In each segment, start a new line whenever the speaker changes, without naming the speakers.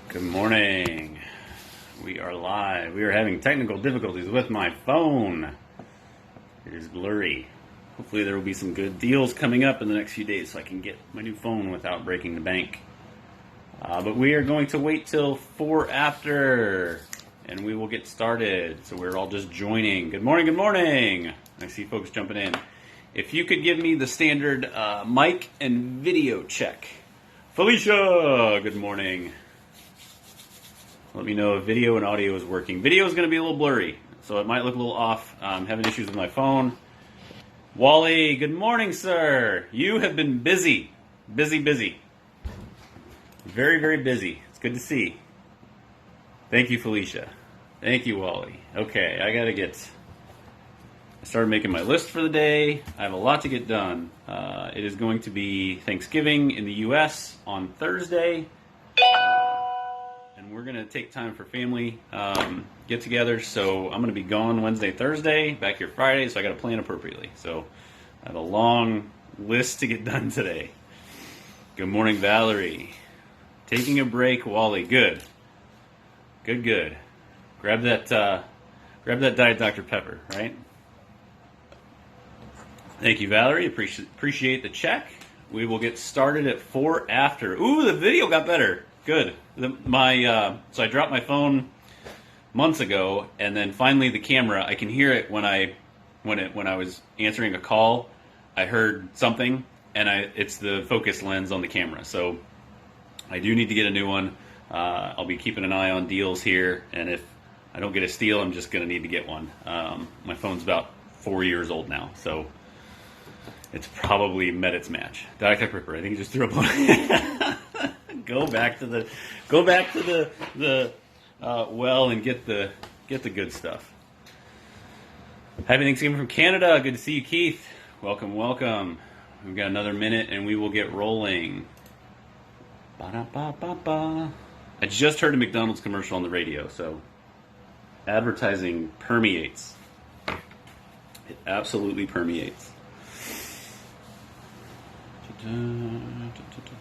Good morning. We are live. We are having technical difficulties with my phone. It is blurry. Hopefully there will be some good deals coming up in the next few days so I can get my new phone without breaking the bank. But we are going to wait till 4 after and we will get started. So we're all just joining. Good morning, good morning. I see folks jumping in. If you could give me the standard mic and video check. Felicia, good morning. Let me know if video and audio is working. Video is going to be a little blurry, so it might look a little off. I'm having issues with my phone. Wally, good morning, sir. You have been busy. Busy. Very, very busy. It's good to see. Thank you, Felicia. Thank you, Wally. Okay, I started making my list for the day. I have a lot to get done. It is going to be Thanksgiving in the U.S. on Thursday. And we're going to take time for family get-together. So I'm going to be gone Wednesday, Thursday, back here Friday, so I got to plan appropriately. So I have a long list to get done today. Good morning, Valerie. Taking a break, Wally. Good. Grab that Diet Dr. Pepper, right? Thank you, Valerie. Appreciate the check. We will get started at 4 after. Ooh, the video got better. Good. So I dropped my phone months ago, and then finally the camera. I can hear it when I was answering a call. I heard something, and it's the focus lens on the camera. So I do need to get a new one. I'll be keeping an eye on deals here, and if I don't get a steal, I'm just going to need to get one. My phone's about 4 years old now, so it's probably met its match. Diet Ripper, I think he just threw up on. Go back to the well and get the good stuff. Happy Thanksgiving from Canada. Good to see you, Keith. Welcome. We've got another minute and we will get rolling. Ba-da-ba-ba-ba. I just heard a McDonald's commercial on the radio, so advertising permeates. It absolutely permeates.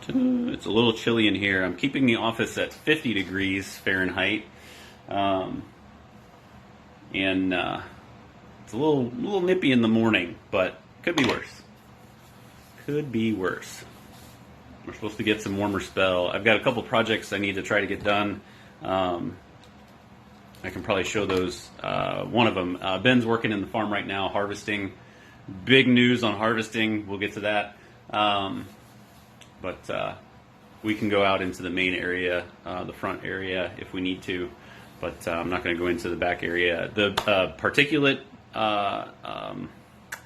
It's a little chilly in here. I'm keeping the office at 50 degrees Fahrenheit. And it's a little nippy in the morning, but could be worse. We're supposed to get some warmer spell. I've got a couple projects I need to try to get done. I can probably show those. One of them, Ben's working in the farm right now, harvesting. Big news on harvesting. We'll get to that. But we can go out into the main area, the front area, if we need to. But I'm not going to go into the back area. The particulate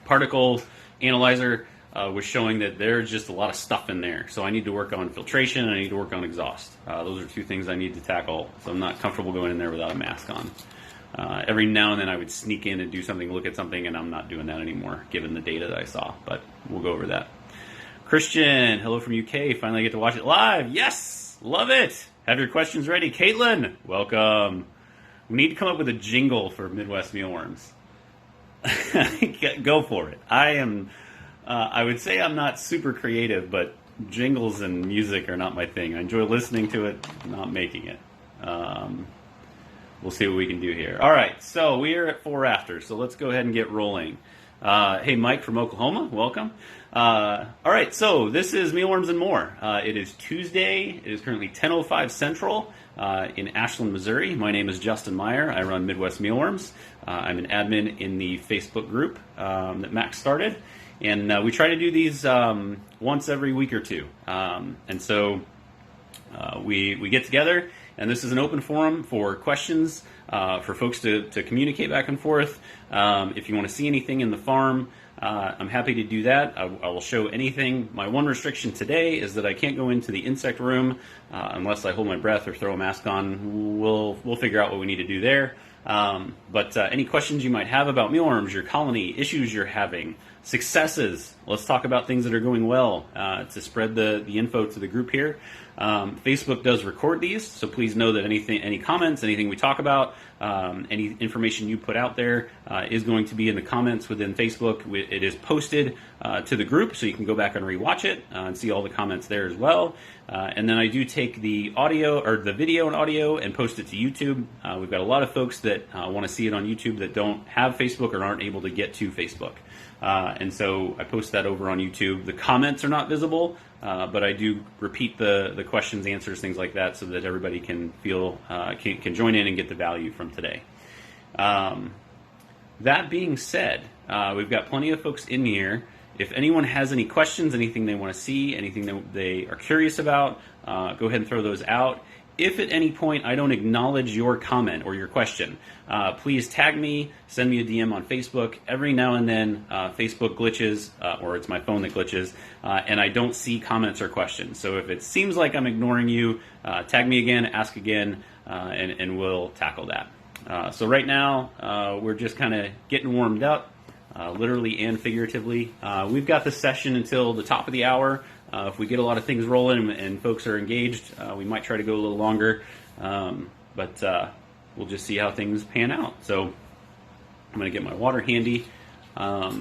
particle analyzer was showing that there's just a lot of stuff in there. So I need to work on filtration and I need to work on exhaust. Those are two things I need to tackle. So I'm not comfortable going in there without a mask on. Every now and then I would sneak in and do something, look at something, and I'm not doing that anymore, given the data that I saw. But we'll go over that. Christian, hello from UK. Finally get to watch it live. Yes, love it. Have your questions ready. Caitlin, welcome. We need to come up with a jingle for Midwest Mealworms. Go for it. I would say I'm not super creative, but jingles and music are not my thing. I enjoy listening to it, not making it. We'll see what we can do here. All right, so we are at 4 after, so let's go ahead and get rolling. Hey, Mike from Oklahoma, welcome. All right, so this is Mealworms and More. It is Tuesday. It is currently 10:05 Central in Ashland, Missouri. My name is Justin Meyer. I run Midwest Mealworms. I'm an admin in the Facebook group that Max started. And we try to do these once every week or two. And so we get together, and this is an open forum for questions, for folks to communicate back and forth. If you want to see anything in the farm, I'm happy to do that. I will show anything. My one restriction today is that I can't go into the insect room unless I hold my breath or throw a mask on. We'll figure out what we need to do there. But any questions you might have about mealworms, your colony, issues you're having, successes. Let's talk about things that are going well to spread the info to the group here. Facebook does record these, so please know that any comments, anything we talk about, any information you put out there is going to be in the comments within Facebook. It is posted to the group, so you can go back and rewatch it and see all the comments there as well. And then I do take the audio or the video and audio and post it to YouTube. We've got a lot of folks that want to see it on YouTube that don't have Facebook or aren't able to get to Facebook. And so I post that over on YouTube. The comments are not visible, but I do repeat the questions, answers, things like that, so that everybody can feel can join in and get the value from today. That being said, we've got plenty of folks in here. If anyone has any questions, anything they want to see, anything that they are curious about, go ahead and throw those out. If at any point I don't acknowledge your comment or your question, please tag me, send me a DM on Facebook. Every now and then Facebook glitches, or it's my phone that glitches, and I don't see comments or questions. So if it seems like I'm ignoring you, tag me again, ask again, and we'll tackle that. So right now, we're just kind of getting warmed up, literally and figuratively. We've got this session until the top of the hour. If we get a lot of things rolling and folks are engaged, we might try to go a little longer, but we'll just see how things pan out. So I'm going to get my water handy. A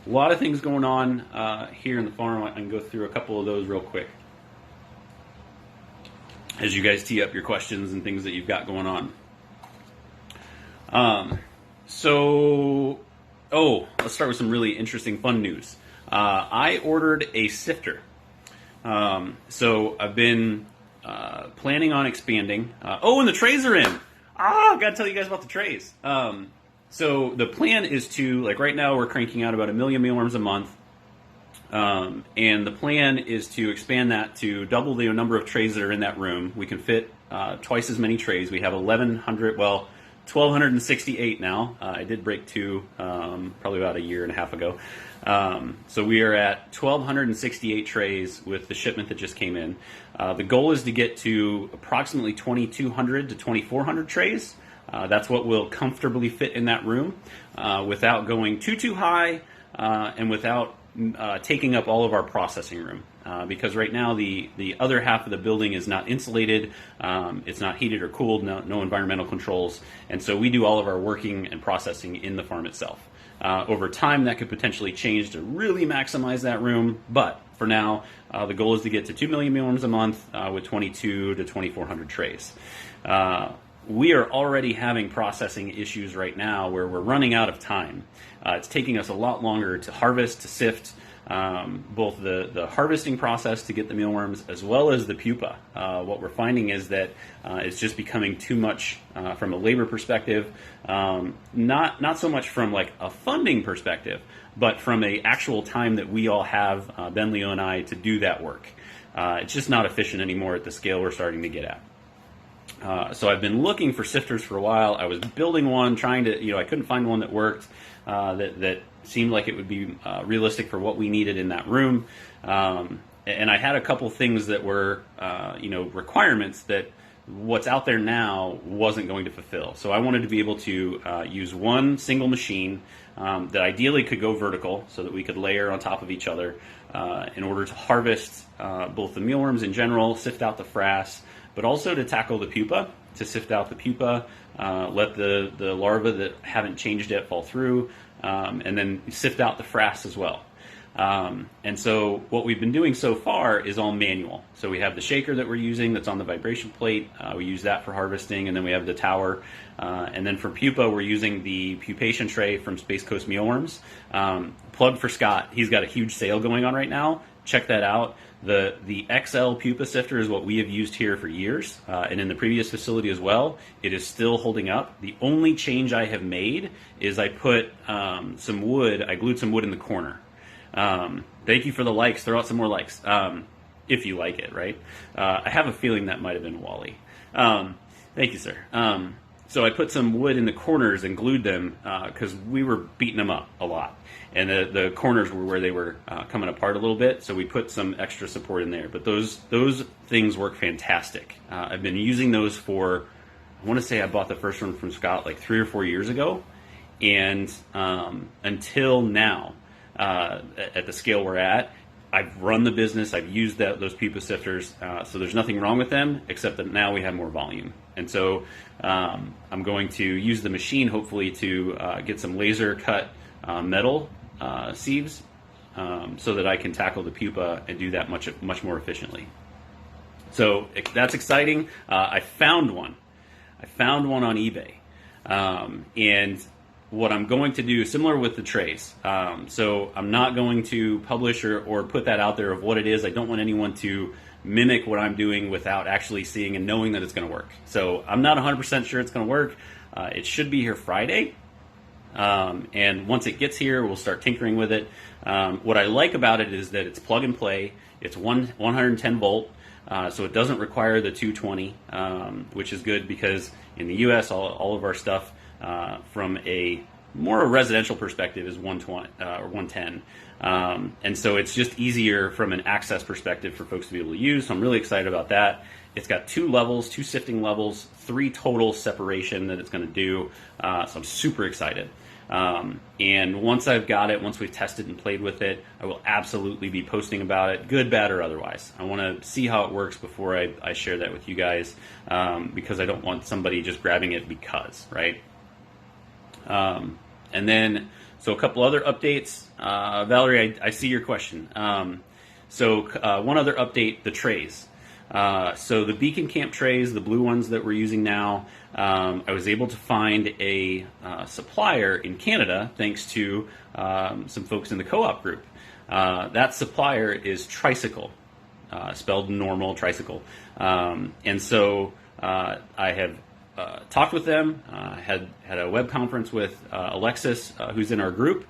lot of things going on here in the farm. I can go through a couple of those real quick as you guys tee up your questions and things that you've got going on. Let's start with some really interesting, fun news. I ordered a sifter. So I've been planning on expanding. And the trays are in. I've got to tell you guys about the trays. So the plan is to, like right now we're cranking out about 1 million mealworms a month. And the plan is to expand that to double the number of trays that are in that room. We can fit twice as many trays. We have 1,268 now. I did break 2 probably about a year and a half ago. So we are at 1,268 trays with the shipment that just came in. The goal is to get to approximately 2,200 to 2,400 trays. That's what will comfortably fit in that room without going too high and without taking up all of our processing room. Because right now the other half of the building is not insulated, it's not heated or cooled, no environmental controls, and so we do all of our working and processing in the farm itself. Over time that could potentially change to really maximize that room, but for now the goal is to get to 2 million mealworms a month with 22 to 2,400 trays. We are already having processing issues right now where we're running out of time. It's taking us a lot longer to harvest, to sift, both the harvesting process to get the mealworms as well as the pupa. What we're finding is that it's just becoming too much from a labor perspective, not so much from like a funding perspective, but from a actual time that we all have, Ben, Leo, and I, to do that work. It's just not efficient anymore at the scale we're starting to get at. So I've been looking for sifters for a while. I was building one, trying to, I couldn't find one that worked, that seemed like it would be realistic for what we needed in that room. And I had a couple things that were, requirements that what's out there now wasn't going to fulfill. So I wanted to be able to use one single machine that ideally could go vertical so that we could layer on top of each other in order to harvest both the mealworms in general, sift out the frass, but also to tackle the pupa, to sift out the pupa, let the larvae that haven't changed yet fall through, and then sift out the frass as well. And so what we've been doing so far is all manual. So we have the shaker that we're using that's on the vibration plate. We use that for harvesting, and then we have the tower. And then for pupa, we're using the pupation tray from Space Coast Mealworms. Plug for Scott. He's got a huge sale going on right now. Check that out. The XL pupa sifter is what we have used here for years, and in the previous facility as well. It is still holding up. The only change I have made is I put some wood, I glued some wood in the corner. Thank you for the likes. Throw out some more likes, if you like it, right? I have a feeling that might have been Wally. Thank you, sir. So I put some wood in the corners and glued them because we were beating them up a lot. And the corners were where they were coming apart a little bit, so we put some extra support in there. But those things work fantastic. I've been using those for, I want to say I bought the first one from Scott like 3 or 4 years ago, and until now. at the scale we're at. I've run the business. I've used those pupa sifters, so there's nothing wrong with them, except that now we have more volume. And so I'm going to use the machine, hopefully, to get some laser cut metal sieves, so that I can tackle the pupa and do that much more efficiently. So that's exciting. I found one. I found one on eBay, and what I'm going to do, similar with the trays, so I'm not going to publish or put that out there of what it is. I don't want anyone to mimic what I'm doing without actually seeing and knowing that it's going to work. So I'm not 100% sure it's going to work. It should be here Friday, and once it gets here, we'll start tinkering with it. What I like about it is that it's plug and play. It's 110 volt, so it doesn't require the 220, which is good because in the U.S. all of our stuff from a more residential perspective is 120 or 110, and so it's just easier from an access perspective for folks to be able to use. So I'm really excited about that. It's got 2 levels, 2 sifting levels, 3 total separation that it's going to do. So I'm super excited. And once I've got it, once we've tested and played with it, I will absolutely be posting about it, good, bad, or otherwise. I want to see how it works before I share that with you guys, because I don't want somebody just grabbing it because, right? And then, so a couple other updates. Valerie, I see your question. So one other update, the trays. So the Beacon Camp trays, the blue ones that we're using now, I was able to find a supplier in Canada thanks to some folks in the co-op group. That supplier is Tricycle, spelled normal, Tricycle. And so I have talked with them, had a web conference with Alexis, who's in our group,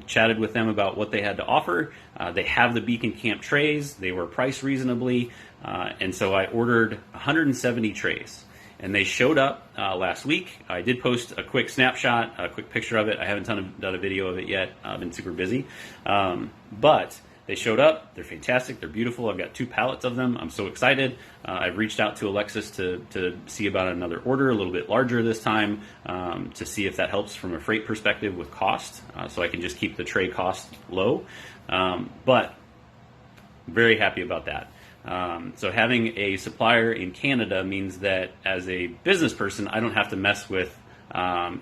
chatted with them about what they had to offer. They have the Beacon Camp trays. They were priced reasonably, and so I ordered 170 trays. And they showed up last week. I did post a quick snapshot, a quick picture of it. I haven't done a video of it yet. I've been super busy. But they showed up. They're fantastic. They're beautiful. I've got 2 pallets of them. I'm so excited. I've reached out to Alexis to see about another order, a little bit larger this time, to see if that helps from a freight perspective with cost, so I can just keep the tray cost low. But very happy about that. So having a supplier in Canada means that as a business person, I don't have to mess with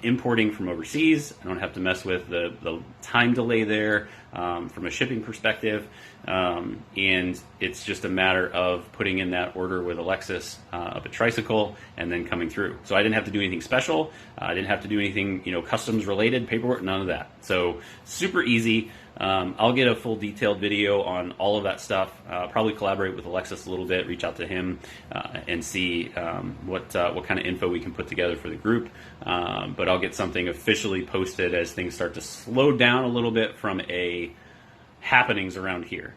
importing from overseas. I don't have to mess with the time delay there from a shipping perspective. And it's just a matter of putting in that order with Alexis up at Tricycle and then coming through. So I didn't have to do anything special. I didn't have to do anything, customs related, paperwork, none of that. So super easy. I'll get a full detailed video on all of that stuff. Probably collaborate with Alexis a little bit, reach out to him and see what kind of info we can put together for the group. But I'll get something officially posted as things start to slow down a little bit from a happenings around here.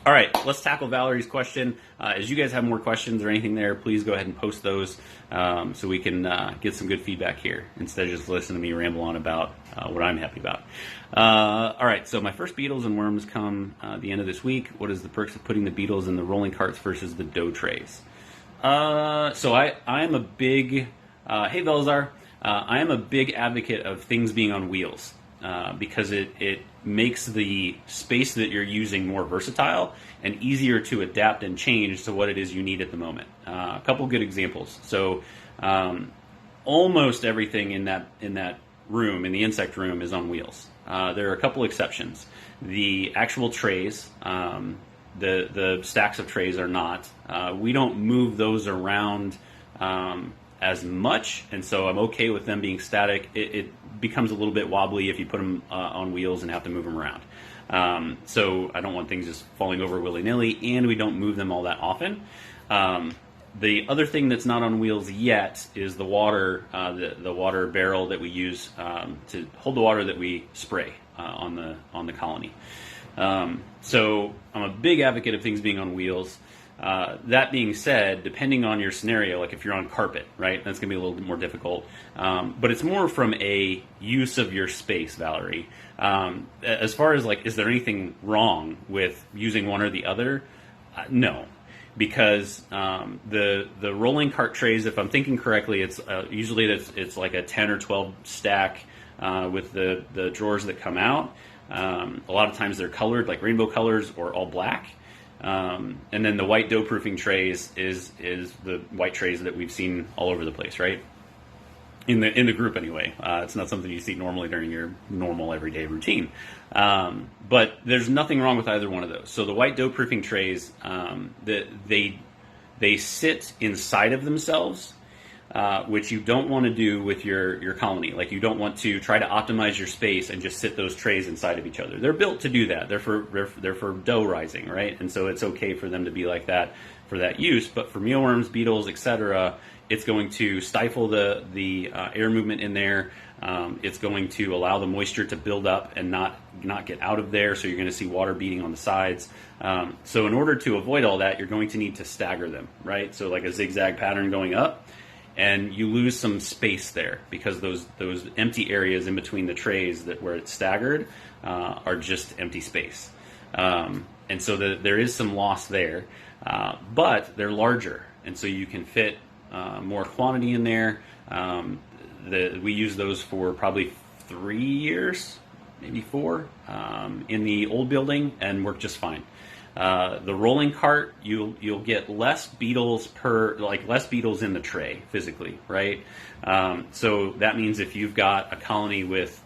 All right, let's tackle Valerie's question. As you guys have more questions or anything there, please go ahead and post those so we can get some good feedback here instead of just listening to me ramble on about what I'm happy about. All right, so my first beetles and worms come the end of this week. What is the perks of putting the beetles in the rolling carts versus the dough trays? So I am a big, hey Velazar, I am a big advocate of things being on wheels. Because it makes the space that you're using more versatile and easier to adapt and change to what it is you need at the moment. A couple good examples. So almost everything in that room, in the insect room, is on wheels. There are a couple exceptions. The actual trays, the stacks of trays are not. We don't move those around as much, and so I'm okay with them being static. It becomes a little bit wobbly if you put them on wheels and have to move them around. So I don't want things just falling over willy-nilly, and we don't move them all that often. The other thing that's not on wheels yet is the water, the water barrel that we use to hold the water that we spray on the colony. So I'm a big advocate of things being on wheels. That being said, depending on your scenario, like if you're on carpet, right, that's going to be a little bit more difficult. But it's more from a use of your space, Valerie. As far as is there anything wrong with using one or the other? No, because the rolling cart trays, if I'm thinking correctly, it's usually it's like a 10 or 12 stack with the drawers that come out. A lot of times they're colored like rainbow colors or all black. And then the white dough proofing trays is the white trays that we've seen all over the place, right? In the group anyway. It's not something you see normally during your normal everyday routine. But there's nothing wrong with either one of those. So the white dough proofing trays, they sit inside of themselves, which you don't want to do with your colony. Like, you don't want to try to optimize your space and just sit those trays inside of each other. They're built to do that. They're for dough rising, right? And so it's okay for them to be like that for that use. But for mealworms, beetles, etc., it's going to stifle the air movement in there. It's going to allow the moisture to build up and not get out of there, so you're going to see water beading on the sides. So in order to avoid all that, you're going to need to stagger them, right? So like a zigzag pattern going up, and you lose some space there because those empty areas in between the trays where it's staggered are just empty space. And so there is some loss there, but they're larger, and so you can fit more quantity in there. We use those for probably 3 years, maybe 4, in the old building, and work just fine. The rolling cart, you'll get less beetles less beetles in the tray physically, right? So that means if you've got a colony with,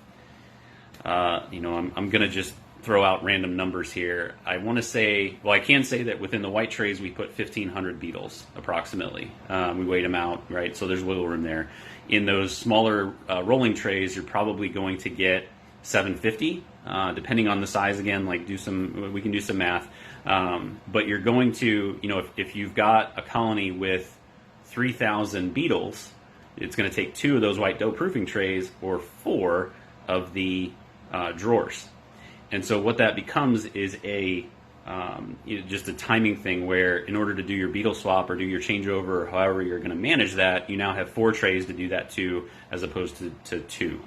I'm gonna just throw out random numbers here. I want to say, I can say that within the white trays we put 1,500 beetles approximately. We weighed them out, right? So there's wiggle room there. In those smaller rolling trays, you're probably going to get 750, depending on the size. Again, we can do some math. But you're going to, if you've got a colony with 3,000 beetles, it's going to take 2 of those white dough proofing trays or 4 of the drawers. And so what that becomes is just a timing thing where, in order to do your beetle swap or do your changeover or however you're going to manage that, you now have 4 trays to do that to, as opposed to 2.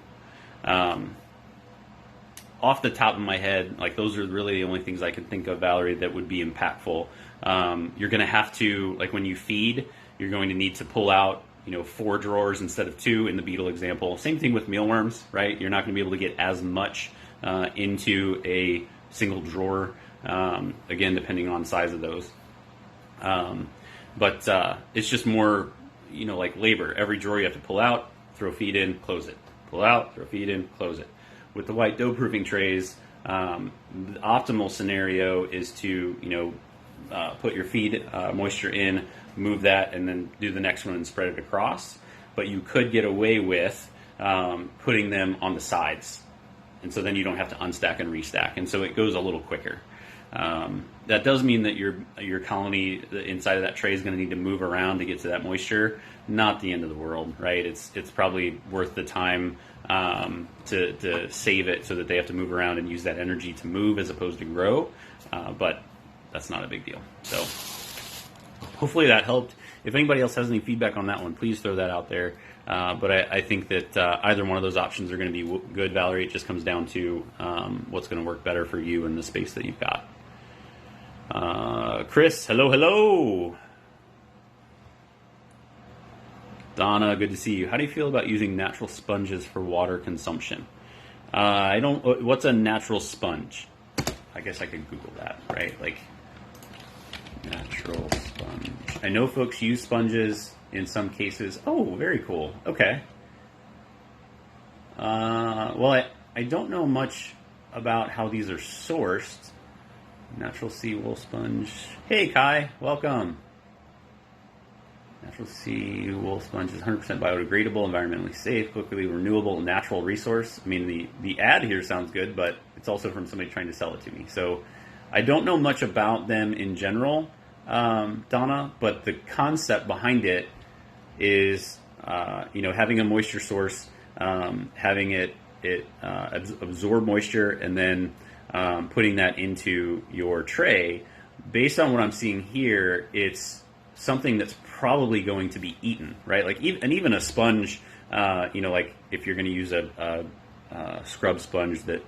Off the top of my head, those are really the only things I can think of, Valerie, that would be impactful. You're going to have to, when you feed, you're going to need to pull out 4 drawers instead of 2 in the beetle example. Same thing with mealworms, right? You're not going to be able to get as much into a single drawer, again, depending on size of those. But it's just more, like labor. Every drawer you have to pull out, throw feed in, close it. Pull out, throw feed in, close it. With the white dough proofing trays, the optimal scenario is to, put your feed moisture in, move that, and then do the next one and spread it across. But you could get away with putting them on the sides. And so then you don't have to unstack and restack, and so it goes a little quicker. That does mean that your colony inside of that tray is going to need to move around to get to that moisture. Not the end of the world, right? It's probably worth the time to save it so that they have to move around and use that energy to move as opposed to grow. But that's not a big deal. So hopefully that helped. If anybody else has any feedback on that one, please throw that out there. But I think that either one of those options are going to be good, Valerie. It just comes down to what's going to work better for you in the space that you've got. Chris, hello. Donna, good to see you. How do you feel about using natural sponges for water consumption? What's a natural sponge? I guess I could Google that, right? Natural sponge. I know folks use sponges in some cases. Oh, very cool. Okay. I don't know much about how these are sourced. Natural sea wool sponge. Hey, Kai, welcome. Natural sea wool sponge is 100% biodegradable, environmentally safe, quickly renewable, natural resource. I mean, the ad here sounds good, but it's also from somebody trying to sell it to me. So I don't know much about them in general, Donna, but the concept behind it is, having a moisture source, having it absorb moisture, and then putting that into your tray. Based on what I'm seeing here, it's something that's probably going to be eaten, right? Even a sponge, if you're going to use a scrub sponge that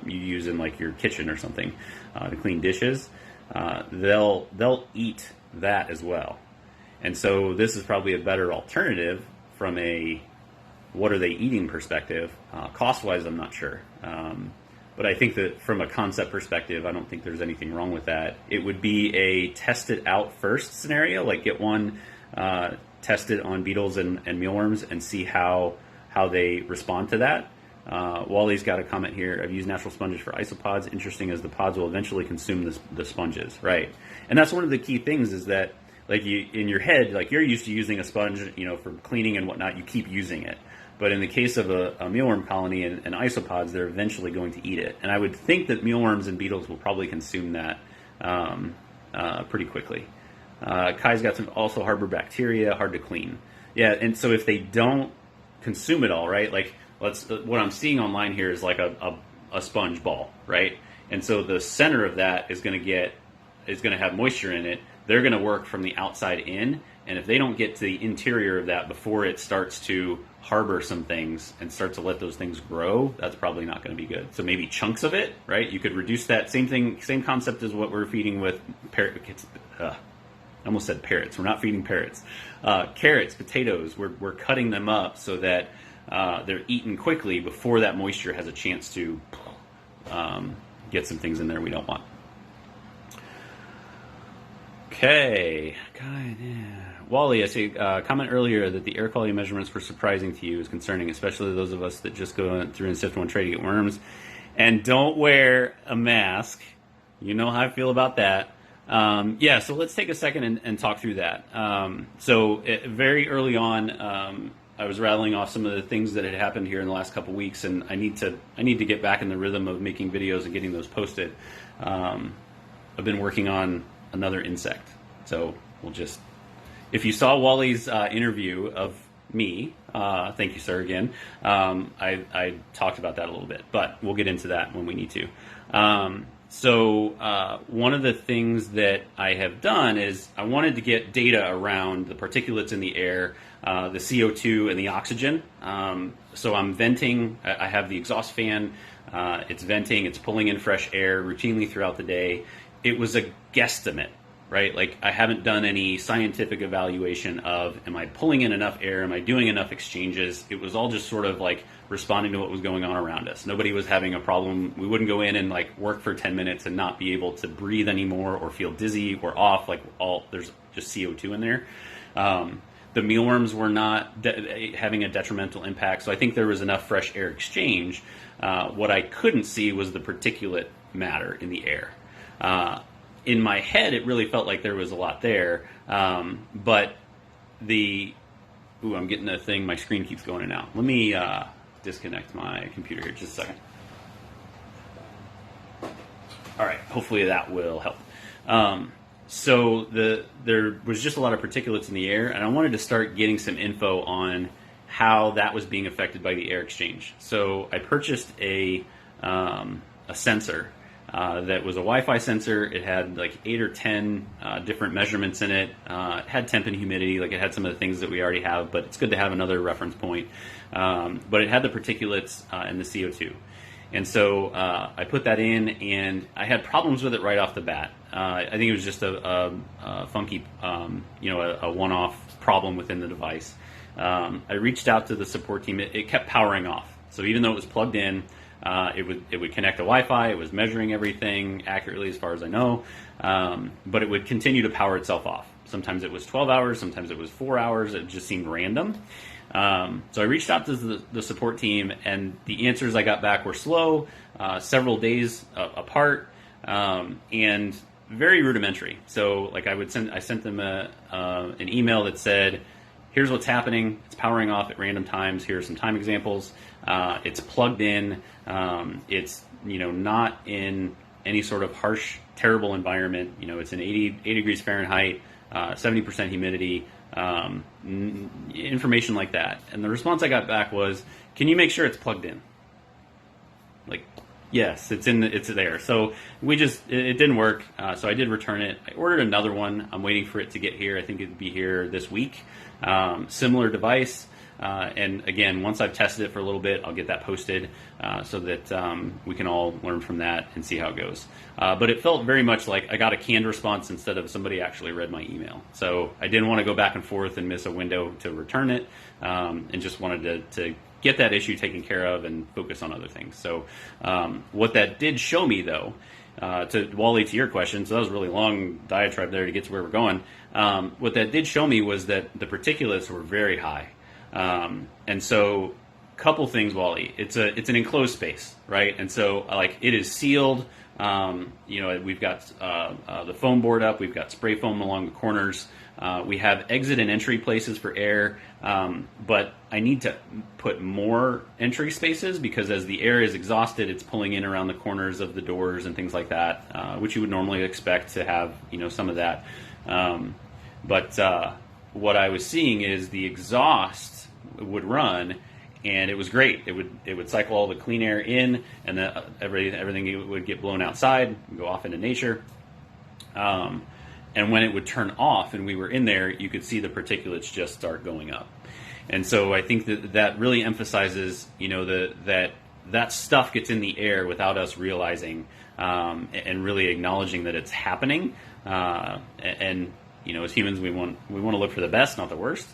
you use in your kitchen or something to clean dishes, they'll eat that as well. And so this is probably a better alternative from a what are they eating perspective. Cost-wise, I'm not sure. But I think that from a concept perspective, I don't think there's anything wrong with that. It would be a test it out first scenario, like get one tested on beetles and mealworms and see how they respond to that. Wally's got a comment here. I've used natural sponges for isopods. Interesting, as the pods will eventually consume the sponges, right? And that's one of the key things, is that, like, you in your head, like, you're used to using a sponge, for cleaning and whatnot. You keep using it. But in the case of a mealworm colony and isopods, they're eventually going to eat it. And I would think that mealworms and beetles will probably consume that pretty quickly. Kai's got some also harbor bacteria, hard to clean. Yeah, and so if they don't consume it all, right? Like, what I'm seeing online here is like a sponge ball, right? And so the center of that is going to have moisture in it. They're going to work from the outside in, and if they don't get to the interior of that before it starts to harbor some things and start to let those things grow, that's probably not going to be good. So maybe chunks of it, right? You could reduce that. Same concept as what we're feeding with parrots. I almost said parrots. We're not feeding parrots. Carrots, potatoes, we're cutting them up so that they're eaten quickly before that moisture has a chance to get some things in there we don't want. Okay. God, yeah. Wally, I see a comment earlier that the air quality measurements were surprising to you, is concerning, especially those of us that just go through and sift one tray to get worms and don't wear a mask. You know how I feel about that. So let's take a second and talk through that. Very early on, I was rattling off some of the things that had happened here in the last couple weeks, and I need to get back in the rhythm of making videos and getting those posted. I've been working on another insect, so if you saw Wally's interview of me, thank you, sir, again. I talked about that a little bit, but we'll get into that when we need to. One of the things that I have done is I wanted to get data around the particulates in the air, the CO2 and the oxygen. So I'm venting. I have the exhaust fan. It's venting. It's pulling in fresh air routinely throughout the day. It was a guesstimate, right? Like, I haven't done any scientific evaluation of, am I pulling in enough air? Am I doing enough exchanges? It was all just sort of like responding to what was going on around us. Nobody was having a problem. We wouldn't go in and like work for 10 minutes and not be able to breathe anymore or feel dizzy or off. There's just CO2 in there. The mealworms were not having a detrimental impact. So I think there was enough fresh air exchange. What I couldn't see was the particulate matter in the air. In my head, it really felt like there was a lot there, I'm getting a thing. My screen keeps going in and out. Let me disconnect my computer here just a second. All right, hopefully that will help. There was just a lot of particulates in the air, and I wanted to start getting some info on how that was being affected by the air exchange. So I purchased a sensor. That was a Wi-Fi sensor. It had like 8 or 10 different measurements in it. It had temp and humidity, like it had some of the things that we already have, but it's good to have another reference point. But it had the particulates and the CO2. And so I put that in, and I had problems with it right off the bat. I think it was just a funky, a one-off problem within the device. I reached out to the support team. It kept powering off. So even though it was plugged in, it would connect to Wi-Fi. It was measuring everything accurately as far as I know, but it would continue to power itself off. Sometimes it was 12 hours, sometimes it was 4 hours. It just seemed random. So I reached out to the support team, and the answers I got back were slow, several days apart, and very rudimentary. So like I sent them an email that said, here's what's happening. It's powering off at random times. Here are some time examples. It's plugged in. It's not in any sort of harsh, terrible environment. It's in 80 degrees Fahrenheit, 70% humidity, information like that. And the response I got back was, "Can you make sure it's plugged in?" Like, yes, it's there. So it didn't work. So I did return it. I ordered another one. I'm waiting for it to get here. I think it'd be here this week. Similar device. And again, once I've tested it for a little bit, I'll get that posted so that we can all learn from that and see how it goes. But it felt very much like I got a canned response instead of somebody actually read my email. So I didn't want to go back and forth and miss a window to return it, and just wanted to get that issue taken care of and focus on other things. So what that did show me, though, to Wally, to your question, so that was a really long diatribe there to get to where we're going. What that did show me was that the particulates were very high. And so, couple things, Wally. It's an enclosed space, right? And so, like, it is sealed. We've got the foam board up. We've got spray foam along the corners. We have exit and entry places for air, but I need to put more entry spaces because as the air is exhausted, it's pulling in around the corners of the doors and things like that, which you would normally expect to have, some of that. But what I was seeing is the exhaust would run, and it was great. It would cycle all the clean air in, and then everything would get blown outside, go off into nature. And when it would turn off and we were in there, you could see the particulates just start going up. And so I think that really emphasizes, that stuff gets in the air without us realizing, and really acknowledging that it's happening. And as humans, we want to look for the best, not the worst.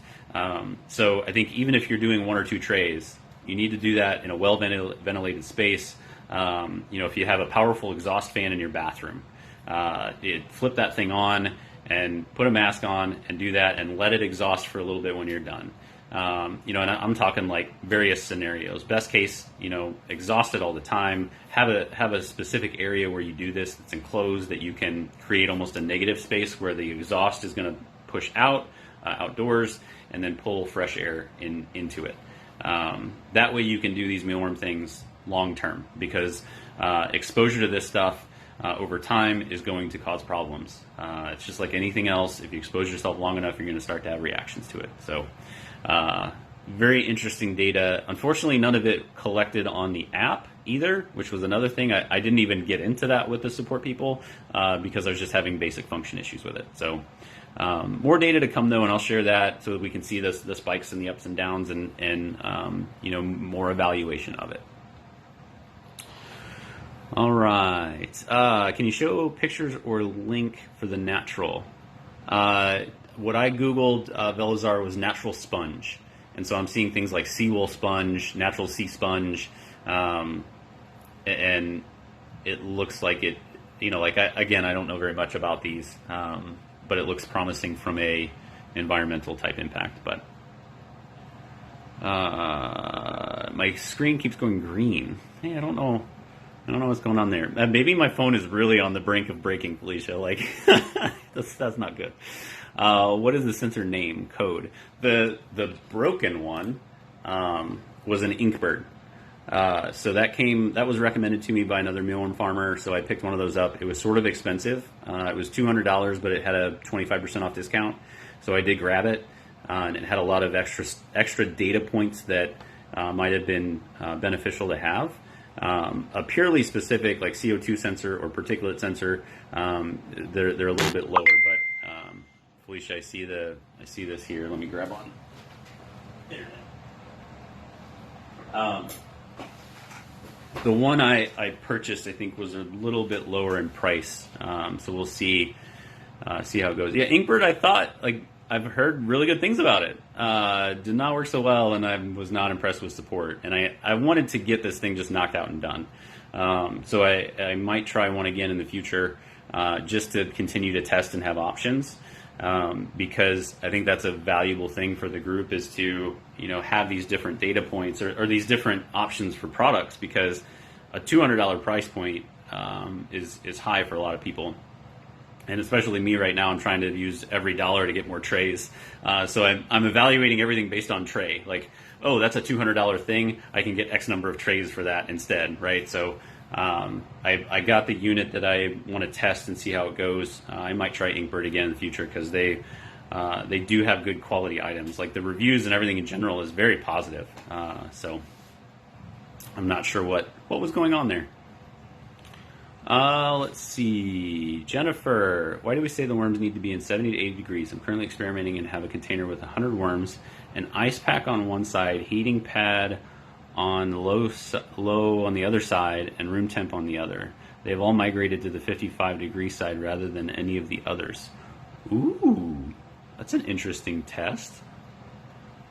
So I think even if you're doing one or two trays, you need to do that in a well-ventilated space. If you have a powerful exhaust fan in your bathroom, flip that thing on and put a mask on and do that and let it exhaust for a little bit when you're done. And I'm talking like various scenarios. Best case, exhaust it all the time. Have a specific area where you do this that's enclosed, that you can create almost a negative space where the exhaust is going to push out outdoors and then pull fresh air into it. That way you can do these mealworm things long term, because exposure to this stuff over time is going to cause problems. It's just like anything else. If you expose yourself long enough, you're going to start to have reactions to it. So very interesting data. Unfortunately, none of it collected on the app either, which was another thing. I didn't even get into that with the support people because I was just having basic function issues with it. So more data to come, though, and I'll share that so that we can see the spikes and the ups and downs and more evaluation of it. All right. Can you show pictures or link for the natural? What I Googled, Velazar, was natural sponge. And so I'm seeing things like seawool sponge, natural sea sponge, and it looks like it, I don't know very much about these, but it looks promising from a environmental type impact. But my screen keeps going green. Hey, I don't know what's going on there. Maybe my phone is really on the brink of breaking, Felicia. Like, that's not good. What is the sensor name code? The broken one was an Inkbird. So that was recommended to me by another mealworm farmer. So I picked one of those up. It was sort of expensive. It was $200, but it had a 25% off discount. So I did grab it, and it had a lot of extra data points that might have been beneficial to have. A purely specific like CO2 sensor or particulate sensor, they're a little bit lower. But Felicia, I see this here. Let me grab one. There. The one I purchased, I think, was a little bit lower in price. So we'll see how it goes. Yeah, Inkbird, I thought, I've heard really good things about it. Did not work so well, and I was not impressed with support. And I wanted to get this thing just knocked out and done. So I might try one again in the future, just to continue to test and have options. Because I think that's a valuable thing for the group, is to have these different data points or these different options for products, because a $200 price point is high for a lot of people, and especially me right now. I'm trying to use every dollar to get more trays, so I'm evaluating everything based on tray. Like, oh, that's a $200 thing, I can get X number of trays for that instead, right? So I got the unit that I want to test and see how it goes. I might try Inkbird again in the future, because they do have good quality items. Like, the reviews and everything in general is very positive. So I'm not sure what was going on there. Let's see. Jennifer, why do we say the worms need to be in 70 to 80 degrees? I'm currently experimenting and have a container with 100 worms an ice pack on one side, heating pad on low on the other side, and room temp on the other. They've all migrated to the 55-degree side rather than any of the others. Ooh, that's an interesting test.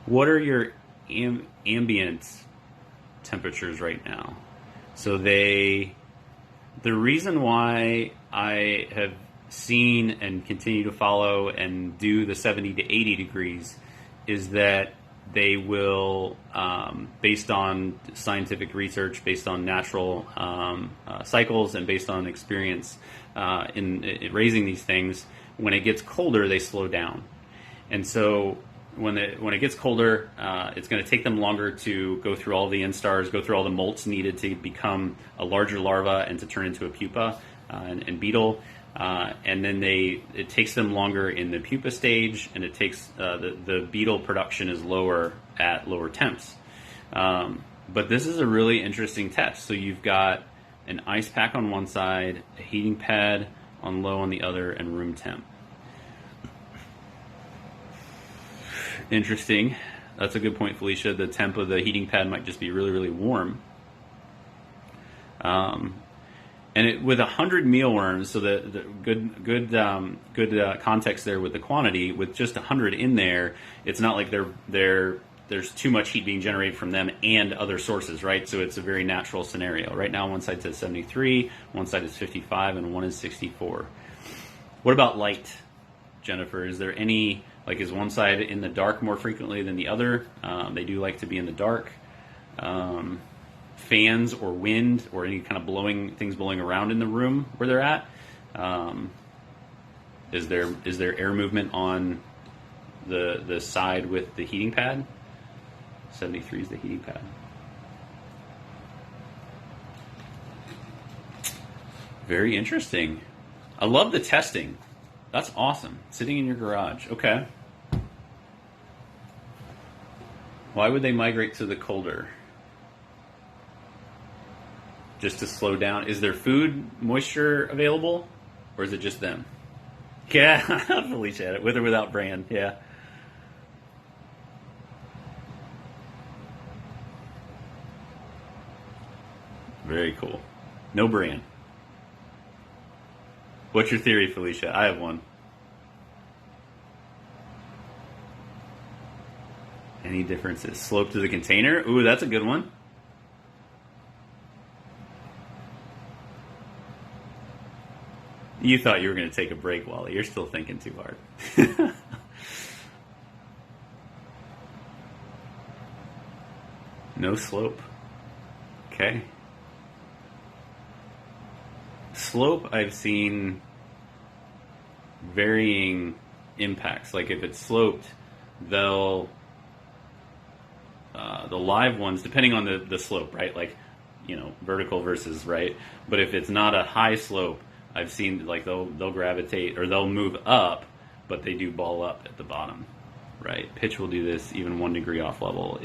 What are your ambient temperatures right now? So the reason why I have seen and continue to follow and do the 70 to 80 degrees is that they will, based on scientific research, based on natural cycles, and based on experience in raising these things, when it gets colder, they slow down. And so when it gets colder, it's going to take them longer to go through all the instars, go through all the molts needed to become a larger larva and to turn into a pupa and beetle. And then it takes them longer in the pupa stage, and it takes the beetle production is lower at lower temps. But this is a really interesting test. So you've got an ice pack on one side, a heating pad on low on the other, and room temp. Interesting. That's a good point, Felicia. The temp of the heating pad might just be really, really warm. And with 100 mealworms, so the good context there with the quantity, with just 100 in there, it's not like there's too much heat being generated from them and other sources, right? So it's a very natural scenario. Right now, one side says 73, one side is 55, and one is 64. What about light, Jennifer? Is there any, like, is one side in the dark more frequently than the other? They do like to be in the dark. Fans or wind or any kind of things blowing around in the room where they're at. Is there air movement on the side with the heating pad? 73 is the heating pad. Very interesting. I love the testing. That's awesome. Sitting in your garage. Okay. Why would they migrate to the colder? Just to slow down? Is there food moisture available, or is it just them? Yeah, Felicia, with or without bran. Yeah. Very cool. No bran. What's your theory, Felicia? I have one. Any differences? Slope to the container? Ooh, that's a good one. You thought you were going to take a break, Wally. You're still thinking too hard. No slope. Okay. Slope, I've seen varying impacts. Like if it's sloped, the live ones, depending on the slope, right? Like, vertical versus right. But if it's not a high slope, I've seen like they'll gravitate or they'll move up, but they do ball up at the bottom, right? Pitch will do this even 1 degree off level.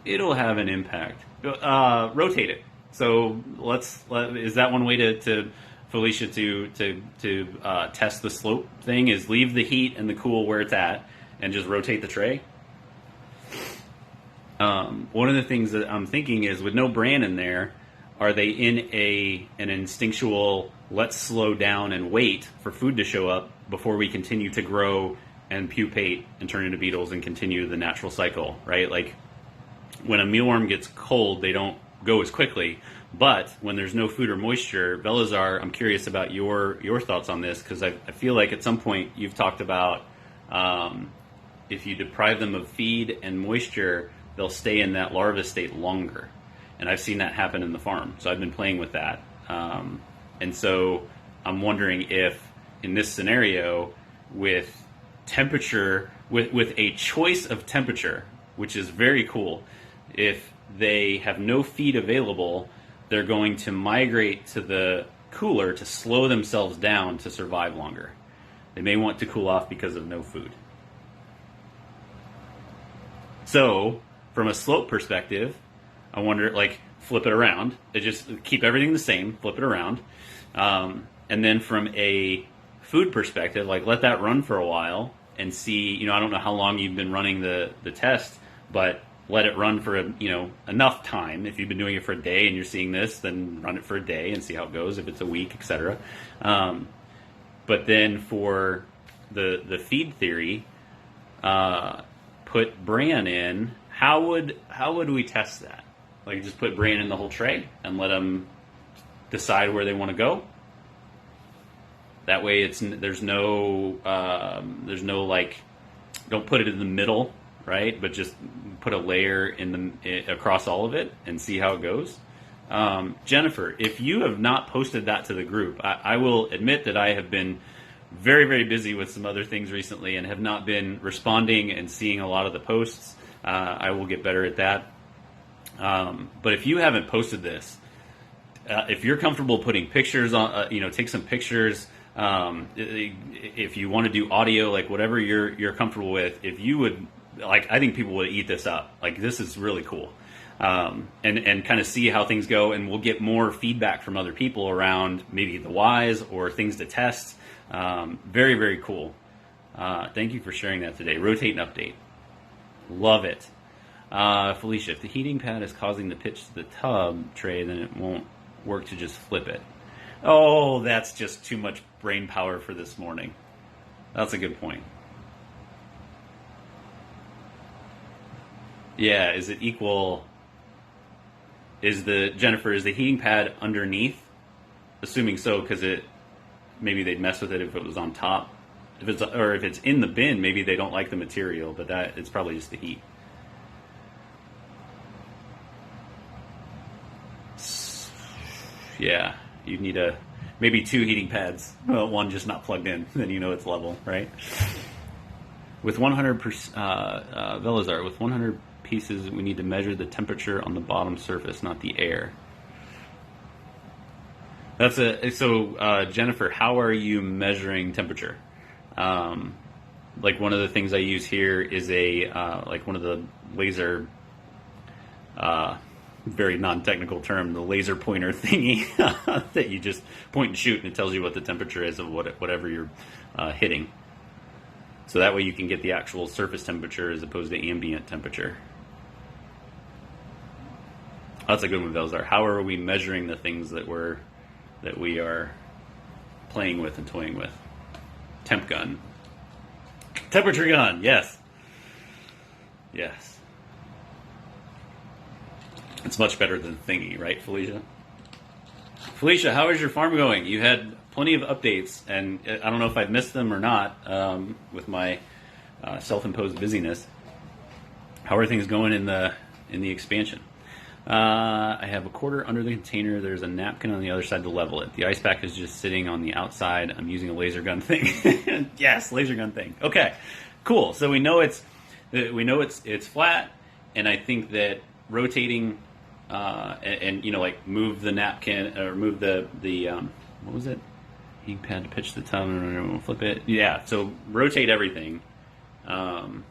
It'll have an impact. Rotate it. So is that one way to Felicia to test the slope thing? Is leave the heat and the cool where it's at and just rotate the tray. One of the things that I'm thinking is with no bran in there, are they in an instinctual let's slow down and wait for food to show up before we continue to grow and pupate and turn into beetles and continue the natural cycle, right? Like when a mealworm gets cold, they don't go as quickly. But when there's no food or moisture, Velazar, I'm curious about your thoughts on this, because I feel like at some point you've talked about if you deprive them of feed and moisture, they'll stay in that larva state longer. And I've seen that happen in the farm. So I've been playing with that. And so I'm wondering if in this scenario with temperature, with a choice of temperature, which is very cool, if they have no feed available, they're going to migrate to the cooler to slow themselves down to survive longer. They may want to cool off because of no food. So from a slope perspective, I wonder, like, flip it around. They just keep everything the same, flip it around. And then from a food perspective, like, let that run for a while and see, I don't know how long you've been running the test, but let it run for enough time. If you've been doing it for a day and you're seeing this, then run it for a day and see how it goes, if it's a week, etc. But then for the feed theory, put bran in. How would we test that? Like, just put bran in the whole tray and let them decide where they want to go. That way, there's no like, don't put it in the middle, right? But just put a layer across all of it and see how it goes. Jennifer, if you have not posted that to the group, I will admit that I have been very, very busy with some other things recently and have not been responding and seeing a lot of the posts. I will get better at that. But if you haven't posted this, if you're comfortable putting pictures on, take some pictures. If you want to do audio, like whatever you're comfortable with, if you would, like, I think people would eat this up. Like, this is really cool. And kind of see how things go, and we'll get more feedback from other people around maybe the whys or things to test. Very, very cool. Thank you for sharing that today. Rotate and update. Love it. Felicia, if the heating pad is causing the pitch to the tub tray, then it won't work to just flip it. Oh, that's just too much brain power for this morning. That's a good point. Yeah, is it equal? Jennifer, is the heating pad underneath? Assuming so, because maybe they'd mess with it if it was on top. If it's in the bin, maybe they don't like the material, but it's probably just the heat. Yeah, you'd need maybe 2 heating pads. Well, one just not plugged in, then it's level, right? With 100 Velazar, with 100 pieces, we need to measure the temperature on the bottom surface, not the air. Jennifer, how are you measuring temperature? Like, one of the things I use here is like one of the laser, very non-technical term, the laser pointer thingy that you just point and shoot, and it tells you what the temperature is of whatever you're hitting. So that way you can get the actual surface temperature as opposed to ambient temperature. That's a good one, Velzar. How are we measuring the things that we are playing with and toying with? Temp gun. Temperature gun, yes. Yes. It's much better than thingy, right, Felicia? Felicia, how is your farm going? You had plenty of updates, and I don't know if I've missed them or not with my self-imposed busyness. How are things going in the expansion? I have a quarter under the container. There's a napkin on the other side to level it. The ice pack is just sitting on the outside. I'm using a laser gun thing. Yes, laser gun thing. Okay, cool. So we know it's flat, and I think that rotating and like move the napkin or move the what was it? Heating pad to pitch the tub and flip it. Yeah. So rotate everything, and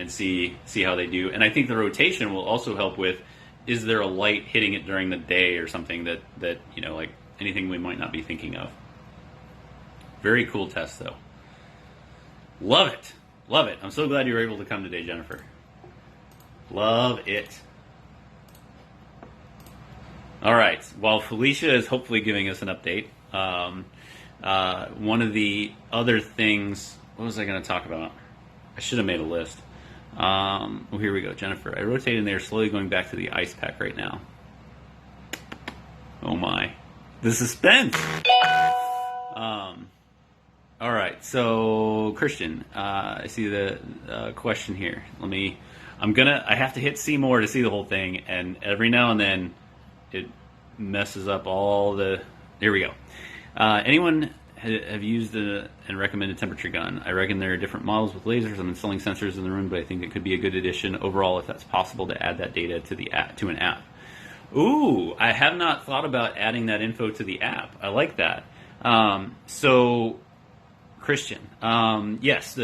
see how they do. And I think the rotation will also help with, is there a light hitting it during the day or something that like anything we might not be thinking of. Very cool test though. Love it. Love it. I'm so glad you were able to come today, Jennifer. Love it. All right. While Felicia is hopefully giving us an update, one of the other things, what was I going to talk about? I should have made a list. Well, here we go, Jennifer. I rotate and they are slowly going back to the ice pack right now. Oh my. The suspense! All right, so Christian, I see the question here. I have to hit see more to see the whole thing, and every now and then it messes up all the, there we go. Anyone have used and recommended temperature gun? I reckon there are different models with lasers. I'm installing sensors in the room, but I think it could be a good addition overall if that's possible to add that data to the app, to an app. Ooh, I have not thought about adding that info to the app. I like that. So Christian, yes,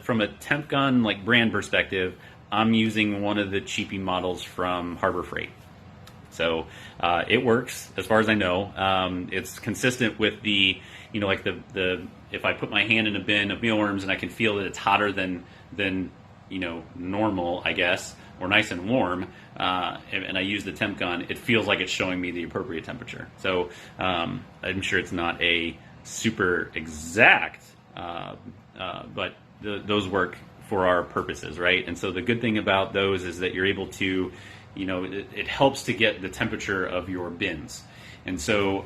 from a temp gun brand perspective, I'm using one of the cheapy models from Harbor Freight. It's So it works as far as I know. It's consistent with the, like the if I put my hand in a bin of mealworms and I can feel that it's hotter than normal, I guess, or nice and warm, and I use the temp gun, it feels like it's showing me the appropriate temperature. So I'm sure it's not a super exact, but those work for our purposes, right? And so the good thing about those is that you're able to, it helps to get the temperature of your bins. And so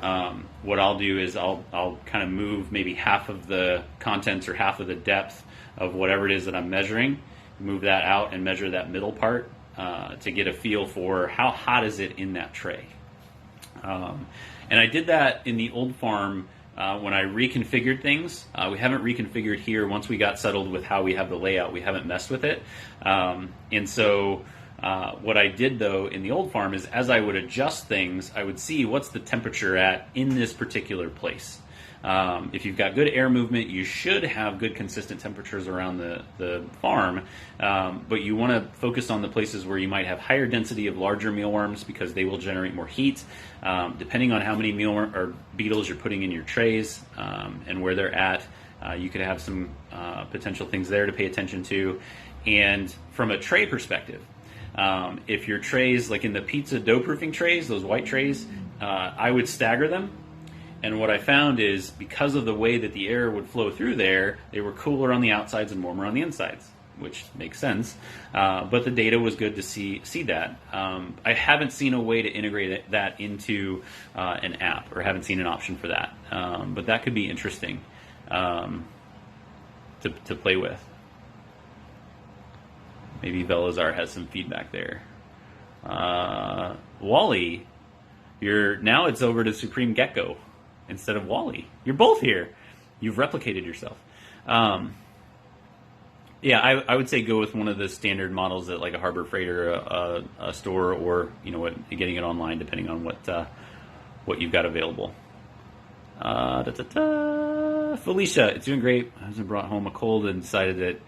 what I'll do is I'll kind of move maybe half of the contents or half of the depth of whatever it is that I'm measuring, move that out and measure that middle part to get a feel for how hot is it in that tray. And I did that in the old farm when I reconfigured things. We haven't reconfigured here. Once we got settled with how we have the layout, we haven't messed with it. And so what I did though in the old farm is as I would adjust things, I would see what's the temperature at in this particular place. If you've got good air movement, you should have good consistent temperatures around the farm, but you want to focus on the places where you might have higher density of larger mealworms because they will generate more heat. Depending on how many mealworm or beetles you're putting in your trays and where they're at, you could have some potential things there to pay attention to. And from a tray perspective, if your trays, like in the pizza dough proofing trays, those white trays, I would stagger them. And what I found is because of the way that the air would flow through there, they were cooler on the outsides and warmer on the insides, which makes sense. But the data was good to see that. I haven't seen a way to integrate that into an app, or haven't seen an option for that. But that could be interesting to play with. Maybe Velazar has some feedback there. Wally, now it's over to Supreme Gecko instead of Wally. You're both here. You've replicated yourself. Yeah, I would say go with one of the standard models at like a Harbor Freight or a store, or getting it online depending on what you've got available. Felicia, it's doing great. I was brought home a cold and decided that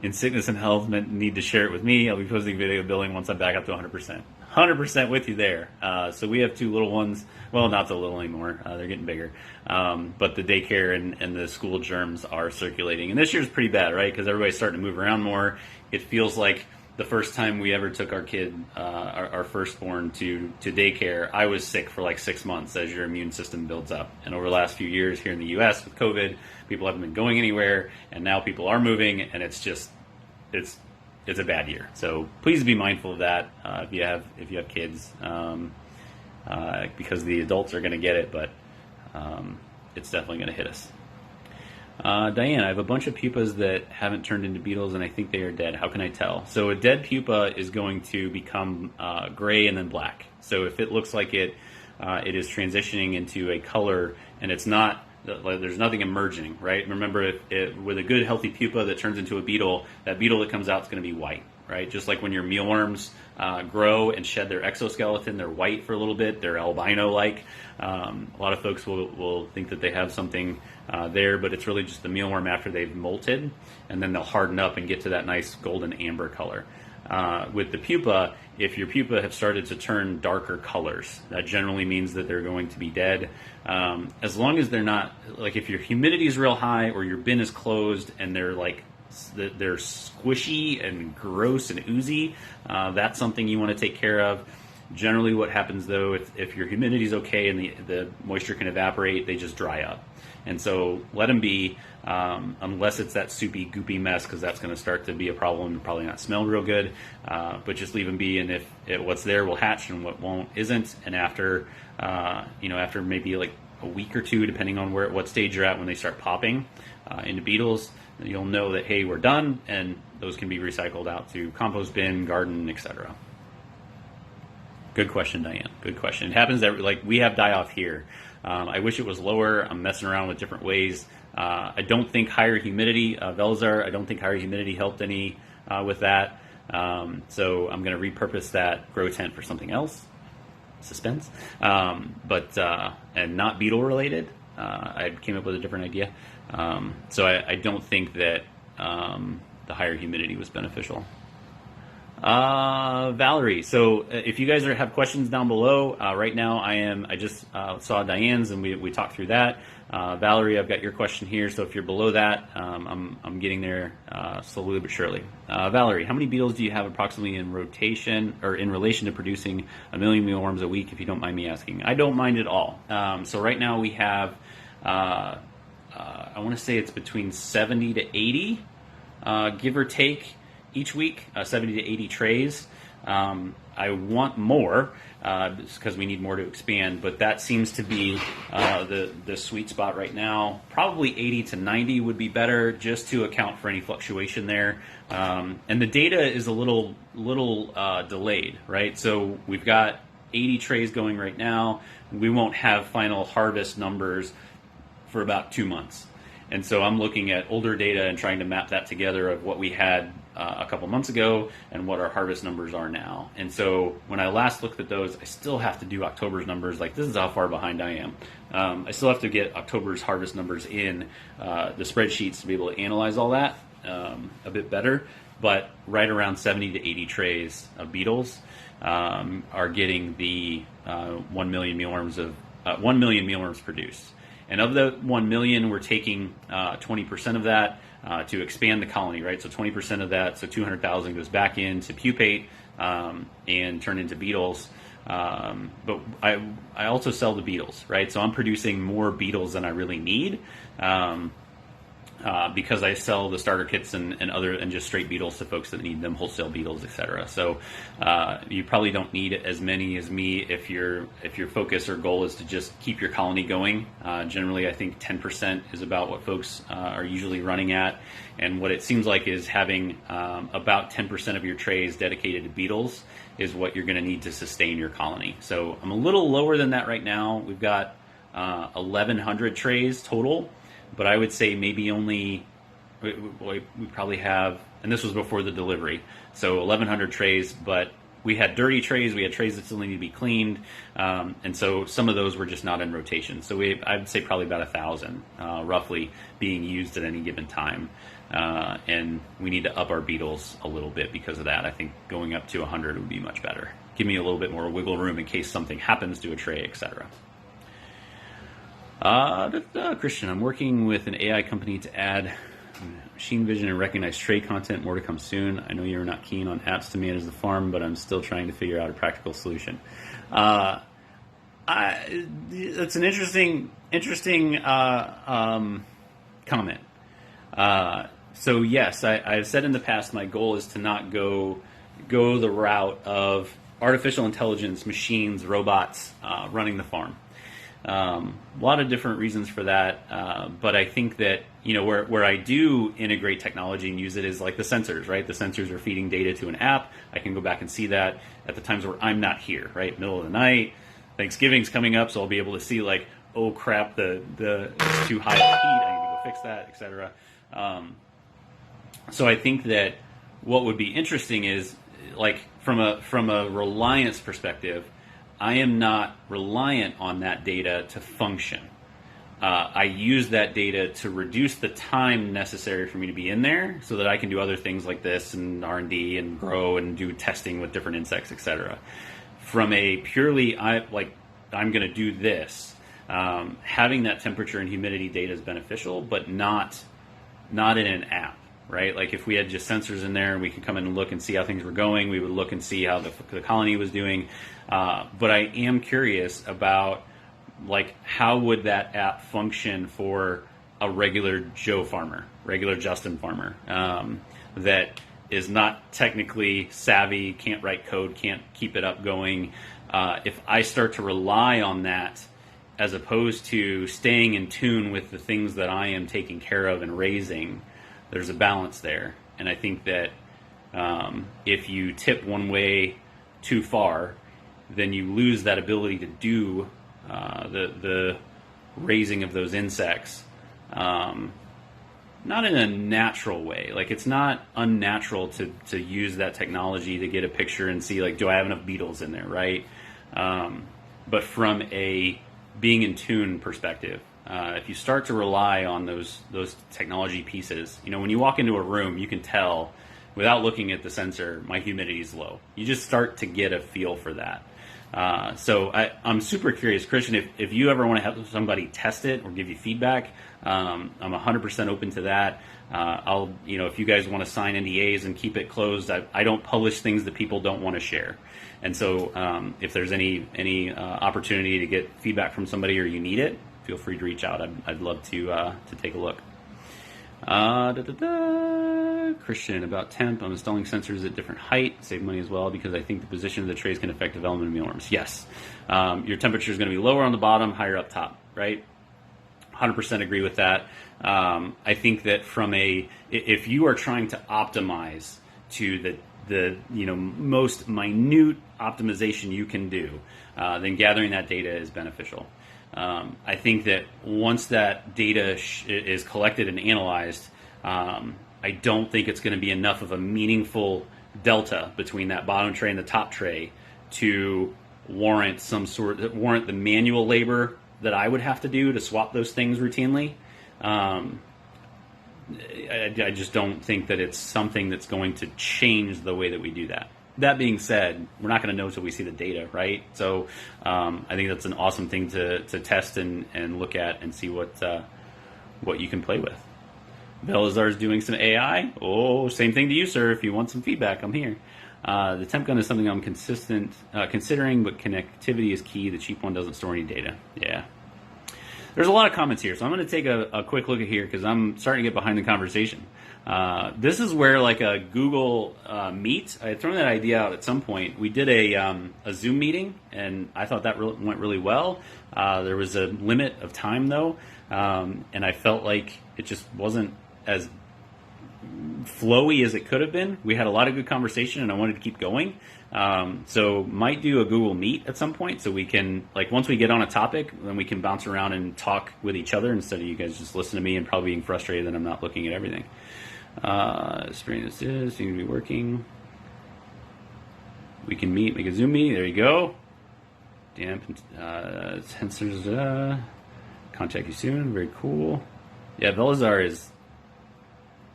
in sickness and health need to share it with me. I'll be posting video billing once I'm back up to 100%. 100% with you there. So we have two little ones. Well, not so little anymore. They're getting bigger. But the daycare and the school germs are circulating. And this year's pretty bad, right? Because everybody's starting to move around more. It feels like the first time we ever took our kid, our firstborn, to daycare, I was sick for like 6 months as your immune system builds up. And over the last few years here in the U.S. with COVID, people haven't been going anywhere, and now people are moving, and it's a bad year. So please be mindful of that if you have kids, because the adults are going to get it, but it's definitely going to hit us. Diane, I have a bunch of pupas that haven't turned into beetles, and I think they are dead. How can I tell? So a dead pupa is going to become gray and then black. So if it looks like it is transitioning into a color and it's not, there's nothing emerging, right? Remember, with a good healthy pupa that turns into a beetle, that beetle that comes out is going to be white, right? Just like when your mealworms grow and shed their exoskeleton, they're white for a little bit, they're albino-like. A lot of folks will think that they have something there, but it's really just the mealworm after they've molted, and then they'll harden up and get to that nice golden amber color. With the pupa, if your pupa have started to turn darker colors, that generally means that they're going to be dead. As long as they're not, like if your humidity is real high or your bin is closed and they're squishy and gross and oozy, that's something you want to take care of. Generally what happens though, if your humidity is okay and the moisture can evaporate, they just dry up. And so let them be, unless it's that soupy, goopy mess, because that's going to start to be a problem and probably not smell real good. But just leave them be, and if what's there will hatch and what won't isn't. And after maybe like a week or two, depending on what stage you're at when they start popping into beetles, you'll know that, hey, we're done, and those can be recycled out to compost bin, garden, etc. Good question, Diane. Good question. It happens that we have die-off here. I wish it was lower. I'm messing around with different ways. I don't think higher humidity, Velazar, I don't think higher humidity helped any with that. So I'm going to repurpose that grow tent for something else. Suspense. And not beetle related. I came up with a different idea. So I don't think that the higher humidity was beneficial. Valerie, so if you guys have questions down below, right now I just saw Diane's and we talked through that. Valerie, I've got your question here, so if you're below that, I'm getting there slowly but surely. Valerie, how many beetles do you have approximately in rotation or in relation to producing 1 million mealworms a week, if you don't mind me asking? I don't mind at all. So right now we have, I want to say it's between 70 to 80, give or take, each week, 70 to 80 trays. I want more because we need more to expand, but that seems to be the sweet spot right now. Probably 80 to 90 would be better, just to account for any fluctuation there. And the data is a little delayed, right? So we've got 80 trays going right now. We won't have final harvest numbers for about 2 months. And so I'm looking at older data and trying to map that together of what we had a couple months ago and what our harvest numbers are now. And so when I last looked at those, I still have to do October's numbers. Like, this is how far behind I am. I still have to get October's harvest numbers in the spreadsheets to be able to analyze all that a bit better. But right around 70 to 80 trays of beetles are getting the 1 million mealworms of 1 million mealworms produced. And of the 1 million, we're taking 20% of that to expand the colony, right? So 20% of that, so 200,000 goes back into pupate and turn into beetles. But I also sell the beetles, right? So I'm producing more beetles than I really need because I sell the starter kits and just straight beetles to folks that need them, wholesale beetles, etc. So you probably don't need as many as me if your focus or goal is to just keep your colony going. Generally, I think 10% is about what folks are usually running at, and what it seems like is having about 10% of your trays dedicated to beetles is what you're going to need to sustain your colony. So I'm a little lower than that right now. We've got 1,100 trays total. But I would say maybe only, we probably have, and this was before the delivery, so 1,100 trays, but we had dirty trays, we had trays that still need to be cleaned, and so some of those were just not in rotation. So I would say probably about 1,000 roughly being used at any given time. And we need to up our beetles a little bit because of that. I think going up to 100 would be much better. Give me a little bit more wiggle room in case something happens to a tray, etc. Christian, I'm working with an AI company to add machine vision and recognize tray content. More to come soon. I know you're not keen on apps to manage the farm, but I'm still trying to figure out a practical solution. It's an interesting comment. So yes, I've said in the past my goal is to not go the route of artificial intelligence, machines, robots running the farm. A lot of different reasons for that, but I think that where I do integrate technology and use it is like the sensors, right? The sensors are feeding data to an app. I can go back and see that at the times where I'm not here, right? Middle of the night, Thanksgiving's coming up, so I'll be able to see like, oh crap, the it's too high of heat. I need to go fix that, etc. So I think that what would be interesting is like from a reliance perspective. I am not reliant on that data to function. I use that data to reduce the time necessary for me to be in there so that I can do other things like this and R&D and grow and do testing with different insects, etc. From a purely, I'm going to do this, having that temperature and humidity data is beneficial, but not in an app. Right? Like if we had just sensors in there and we could come in and look and see how things were going, we would look and see how the colony was doing. But I am curious about like how would that app function for a regular Joe farmer, regular Justin farmer that is not technically savvy, can't write code, can't keep it up going. If I start to rely on that as opposed to staying in tune with the things that I am taking care of and raising, there's a balance there, and I think that if you tip one way too far, then you lose that ability to do the raising of those insects, not in a natural way. Like it's not unnatural to use that technology to get a picture and see like, do I have enough beetles in there, right? But from a being in tune perspective. If you start to rely on those technology pieces, when you walk into a room, you can tell without looking at the sensor, my humidity is low. You just start to get a feel for that. So I'm super curious, Christian, if you ever want to have somebody test it or give you feedback, I'm 100% open to that. If you guys want to sign NDAs and keep it closed, I don't publish things that people don't want to share. And so if there's any opportunity to get feedback from somebody or you need it, feel free to reach out. I'd love to take a look. Christian, about temp. I'm installing sensors at different height, save money as well, because I think the position of the trays can affect development of mealworms. Yes, your temperature is going to be lower on the bottom, higher up top, right? 100% agree with that. I think that if you are trying to optimize to the most minute optimization you can do, then gathering that data is beneficial. I think that once that data is collected and analyzed, I don't think it's going to be enough of a meaningful delta between that bottom tray and the top tray to warrant the manual labor that I would have to do to swap those things routinely. I just don't think that it's something that's going to change the way that we do that. That being said, we're not going to know until we see the data, right? So I think that's an awesome thing to test and look at and see what you can play with. Velazar is doing some AI. Oh, same thing to you, sir. If you want some feedback, I'm here. The temp gun is something I'm considering, but connectivity is key. The cheap one doesn't store any data. Yeah. There's a lot of comments here, so I'm going to take a quick look at here because I'm starting to get behind the conversation. This is where like a Google Meet, I had thrown that idea out at some point. We did a Zoom meeting, and I thought that went really well. There was a limit of time, though, and I felt like it just wasn't as flowy as it could have been. We had a lot of good conversation, and I wanted to keep going. So might do a Google Meet at some point, so we can, like, once we get on a topic, then we can bounce around and talk with each other instead of you guys just listen to me and probably being frustrated that I'm not looking at everything. Screen this seems to be working. We can make a Zoom meeting. There you go. Damp sensors. Contact you soon. Very cool. Yeah, Velazar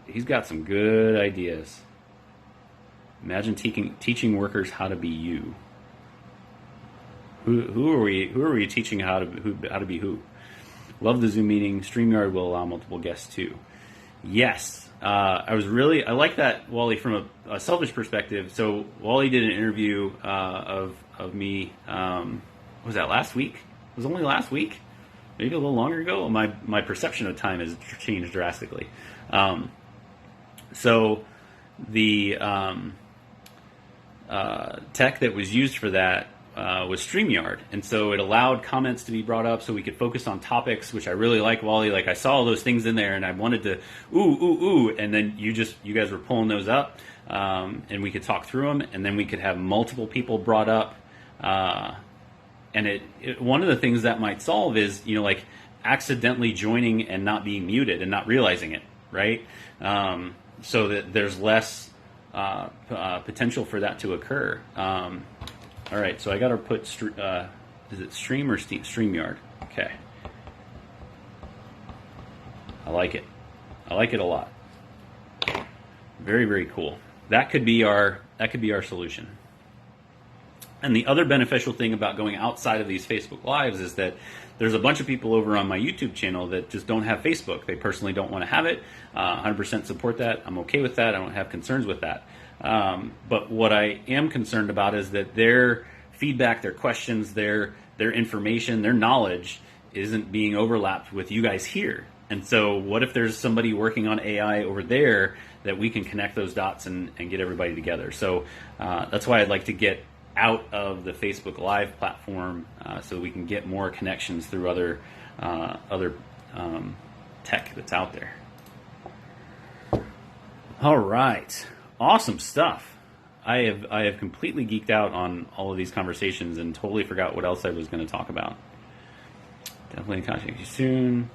he's got some good ideas. Imagine teaching workers how to be you. Who are we teaching how to be who? Love the Zoom meeting. StreamYard will allow multiple guests too. Yes, I like that, Wally, from a selfish perspective. So Wally did an interview of me. Was that last week? It was only last week, maybe a little longer ago. My perception of time has changed drastically. So the tech that was used for that was StreamYard, and so it allowed comments to be brought up so we could focus on topics, which I really like, Wally. Like, I saw all those things in there, and I wanted to ooh, and then you guys were pulling those up, and we could talk through them, and then we could have multiple people brought up, and one of the things that might solve is, like, accidentally joining and not being muted and not realizing it, right? So that there's less potential for that to occur. All right, so I got to put, is it Stream or StreamYard? Okay. I like it. I like it a lot. Very, very cool. That could be our solution. And the other beneficial thing about going outside of these Facebook Lives is that there's a bunch of people over on my YouTube channel that just don't have Facebook. They personally don't want to have it. 100% support that. I'm okay with that. I don't have concerns with that. But what I am concerned about is that their feedback, their questions, their information, their knowledge isn't being overlapped with you guys here. And so what if there's somebody working on AI over there that we can connect those dots and get everybody together? So that's why I'd like to get out of the Facebook Live platform so we can get more connections through other tech that's out there. All right. Awesome stuff. I have completely geeked out on all of these conversations and totally forgot what else I was going to talk about. Definitely contact you soon.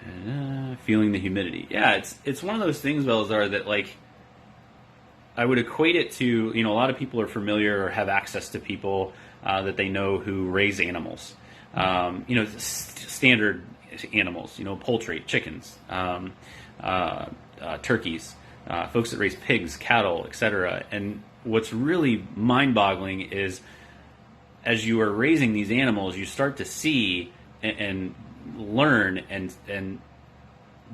And, feeling the humidity. Yeah, it's one of those things, Velazar, that, like, I would equate it to, a lot of people are familiar or have access to people that they know who raise animals. Standard animals, poultry, chickens, turkeys. folks that raise pigs, cattle, etc. And what's really mind-boggling is as you are raising these animals, you start to see and learn and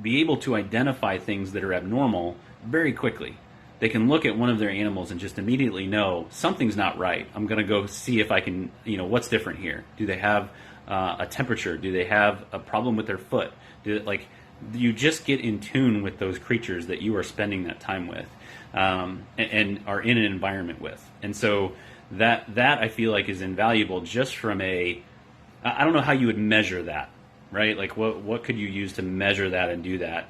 be able to identify things that are abnormal very quickly. They can look at one of their animals and just immediately know something's not right. I'm going to go see if I can, what's different here. Do they have a temperature? Do they have a problem with their foot? You just get in tune with those creatures that you are spending that time with and are in an environment with. And so that I feel like is invaluable just from I don't know how you would measure that, right? Like what could you use to measure that and do that?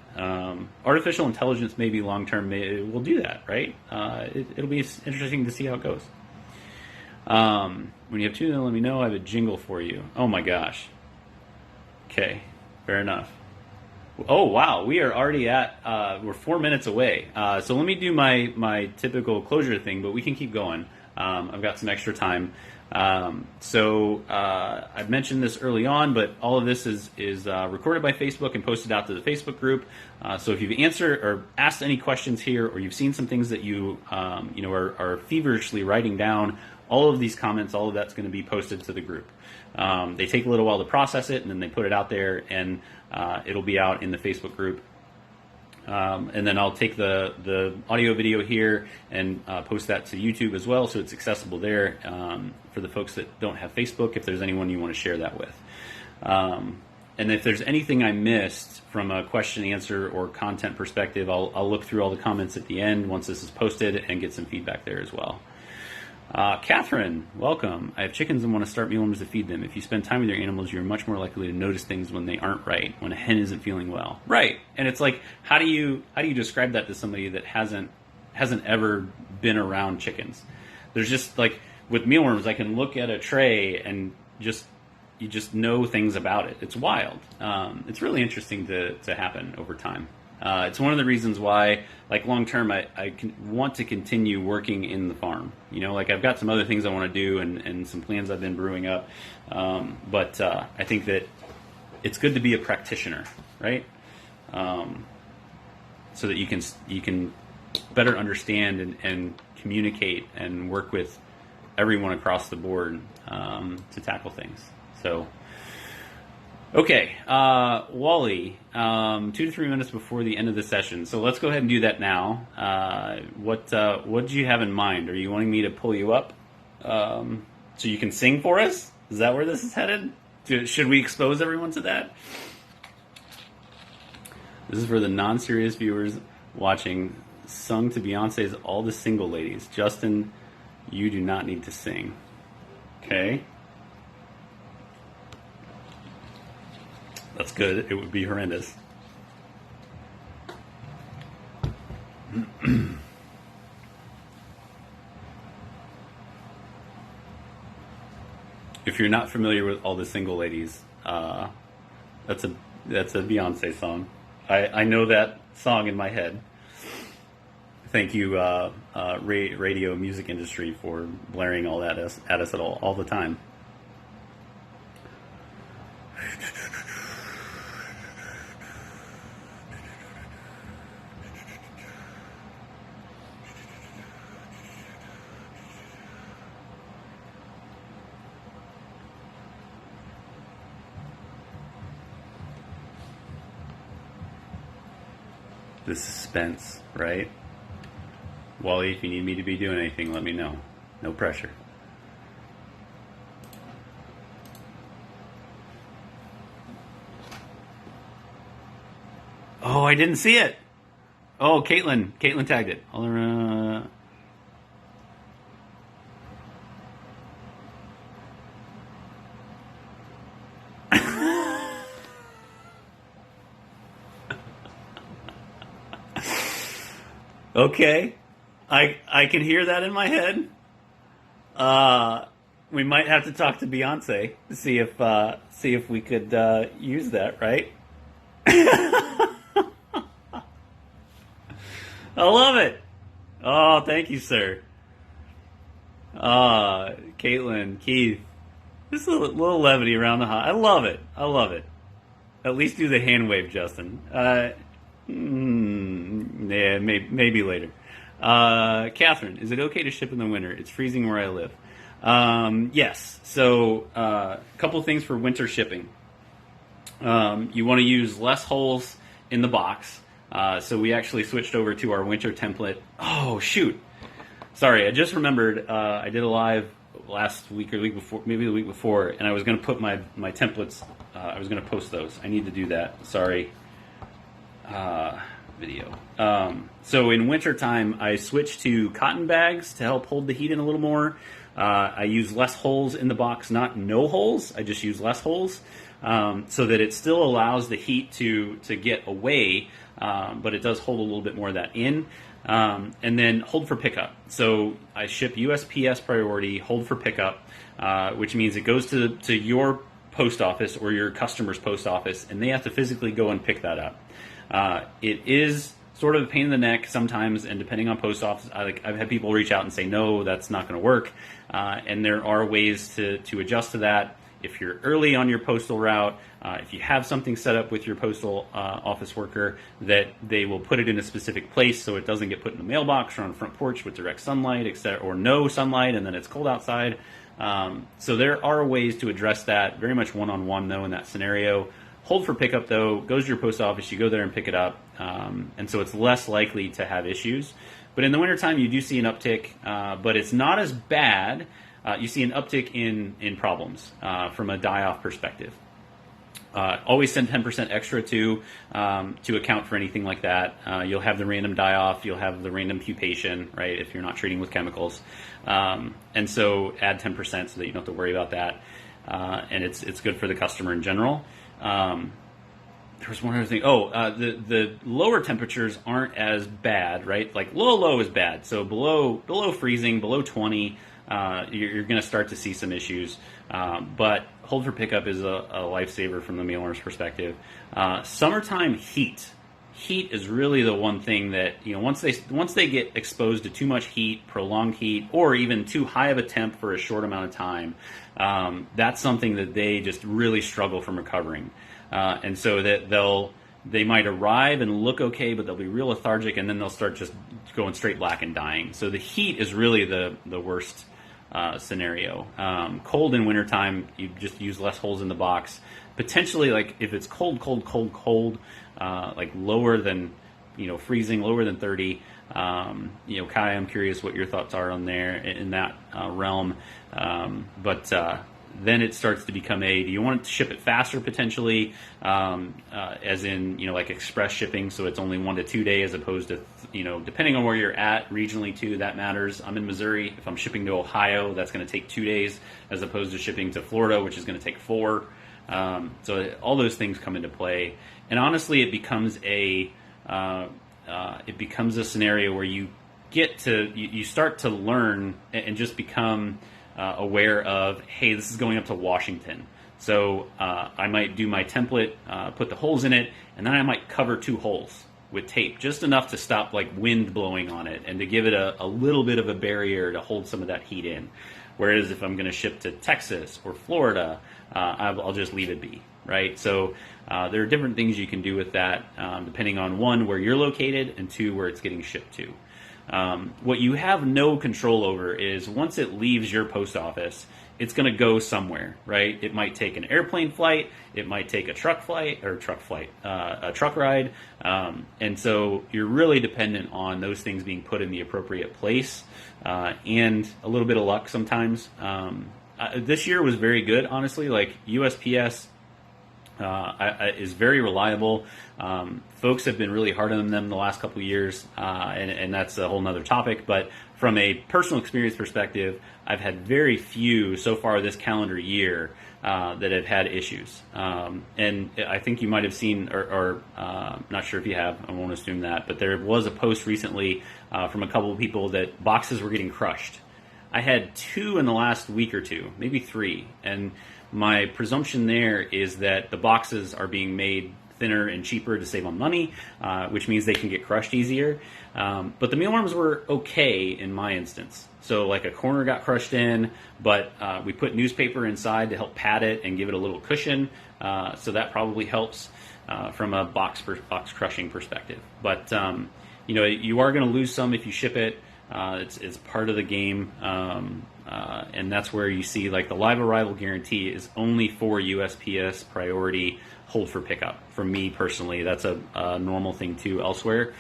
Artificial intelligence maybe long term will do that, right? It'll be interesting to see how it goes. When you have two, then let me know. I have a jingle for you. Oh my gosh. Okay, fair enough. Oh wow, we are already we're 4 minutes away. So let me do my typical closure thing, but we can keep going. I've got some extra time. So I've mentioned this early on, but all of this is recorded by Facebook and posted out to the Facebook group. So if you've answered or asked any questions here, or you've seen some things that you are feverishly writing down, all of these comments, all of that's going to be posted to the group. They take a little while to process it, and then they put it out there, and it'll be out in the Facebook group. And then I'll take the audio video here and post that to YouTube as well, so it's accessible there for the folks that don't have Facebook, if there's anyone you want to share that with. And if there's anything I missed from a question, answer, or content perspective, I'll look through all the comments at the end once this is posted and get some feedback there as well. Catherine, welcome. I have chickens and want to start mealworms to feed them. If you spend time with your animals, you're much more likely to notice things when they aren't right, when a hen isn't feeling well. Right. And it's like, how do you describe that to somebody that hasn't ever been around chickens? There's just like with mealworms, I can look at a tray and you just know things about it. It's wild. It's really interesting to happen over time. It's one of the reasons why, like long term, I want to continue working in the farm. Like I've got some other things I want to do and some plans I've been brewing up. But I think that it's good to be a practitioner, right? So that you can better understand and communicate and work with everyone across the board to tackle things. So. Okay, Wally, 2 to 3 minutes before the end of the session. So let's go ahead and do that now. What do you have in mind? Are you wanting me to pull you up so you can sing for us? Is that where this is headed? Should we expose everyone to that? This is for the non-serious viewers watching. Sung to Beyonce's All the Single Ladies. Justin, you do not need to sing. Okay. That's good. It would be horrendous. If you're not familiar with All the Single Ladies, that's a Beyonce song. I know that song in my head. Thank you, radio music industry, for blaring all that at us all the time. The suspense, right? Wally, if you need me to be doing anything, let me know. No pressure. Oh, I didn't see it. Oh, Caitlin tagged it. Okay, I can hear that in my head. We might have to talk to Beyonce to see if we could use that, right? I love it. Oh, thank you, sir. Caitlin, Keith, just a little levity around the hot. I love it. I love it. At least do the hand wave, Justin. Yeah, maybe later. Catherine, is it okay to ship in the winter? It's freezing where I live. Yes. So, a couple of things for winter shipping. You want to use less holes in the box. So we actually switched over to our winter template. Oh, shoot. Sorry, I just remembered I did a live last week or the week before, maybe the week before, and I was going to put my templates, I was going to post those. I need to do that. Sorry. Video. So in wintertime, I switched to cotton bags to help hold the heat in a little more. I use less holes in the box, not no holes. I just use less holes so that it still allows the heat to get away, but it does hold a little bit more of that in. And then hold for pickup. So I ship USPS priority, hold for pickup, which means it goes to your post office or your customer's post office, and they have to physically go and pick that up. It is sort of a pain in the neck sometimes, and depending on post office, I've had people reach out and say, no, that's not going to work. And there are ways to adjust to that. If you're early on your postal route, if you have something set up with your postal office worker that they will put it in a specific place so it doesn't get put in the mailbox or on the front porch with direct sunlight, etc., or no sunlight, and then it's cold outside. So there are ways to address that, very much one-on-one though in that scenario. Hold for pickup though, goes to your post office, you go there and pick it up, and so it's less likely to have issues. But in the wintertime you do see an uptick, but it's not as bad. You see an uptick in problems from a die-off perspective. Always send 10% extra to account for anything like that. You'll have the random die-off, you'll have the random pupation, right, if you're not treating with chemicals. And so add 10% so that you don't have to worry about that. And it's good for the customer in general. There was one other thing. The lower temperatures aren't as bad, right? Like low is bad. So below freezing, below 20, you're going to start to see some issues. But hold for pickup is a lifesaver from the mealworm's perspective. Summertime heat is really the one thing that, once they get exposed to too much heat, prolonged heat, or even too high of a temp for a short amount of time, that's something that they just really struggle from recovering. And so that they might arrive and look okay, but they'll be real lethargic, and then they'll start just going straight black and dying. So the heat is really the worst scenario. Cold in wintertime, you just use less holes in the box. Potentially, like if it's cold, like lower than freezing, lower than 30. Kai, I'm curious what your thoughts are on there in that realm. But then it starts to become do you want to ship it faster potentially, as in, like express shipping, so it's only 1 to 2 days as opposed to, depending on where you're at regionally too, that matters. I'm in Missouri. If I'm shipping to Ohio, that's going to take 2 days as opposed to shipping to Florida, which is going to take 4. So all those things come into play. And honestly, it becomes a scenario where you start to learn and just become aware of, hey, this is going up to Washington. So I might do my template, put the holes in it, and then I might cover 2 holes with tape, just enough to stop like wind blowing on it and to give it a little bit of a barrier to hold some of that heat in. Whereas if I'm going to ship to Texas or Florida, I'll just leave it be, right? So there are different things you can do with that, depending on 1, where you're located, and 2, where it's getting shipped to. What you have no control over is once it leaves your post office, it's going to go somewhere, right? It might take an airplane flight, it might take a truck ride, and so you're really dependent on those things being put in the appropriate place, and a little bit of luck sometimes. This year was very good, honestly. Like USPS is very reliable. Folks have been really hard on them the last couple of years, and that's a whole nother topic. But from a personal experience perspective, I've had very few so far this calendar year that have had issues. And I think you might have seen, or not sure if you have, I won't assume that, but there was a post recently from a couple of people that boxes were getting crushed. I had 2 in the last week or 2, maybe 3, and my presumption there is that the boxes are being made thinner and cheaper to save on money, which means they can get crushed easier. But the mealworms were okay in my instance. So like a corner got crushed in, but we put newspaper inside to help pad it and give it a little cushion. So that probably helps from a box crushing perspective. But you are going to lose some if you ship it. It's part of the game, and that's where you see like the live arrival guarantee is only for USPS priority hold for pickup. For me personally, that's a normal thing too elsewhere.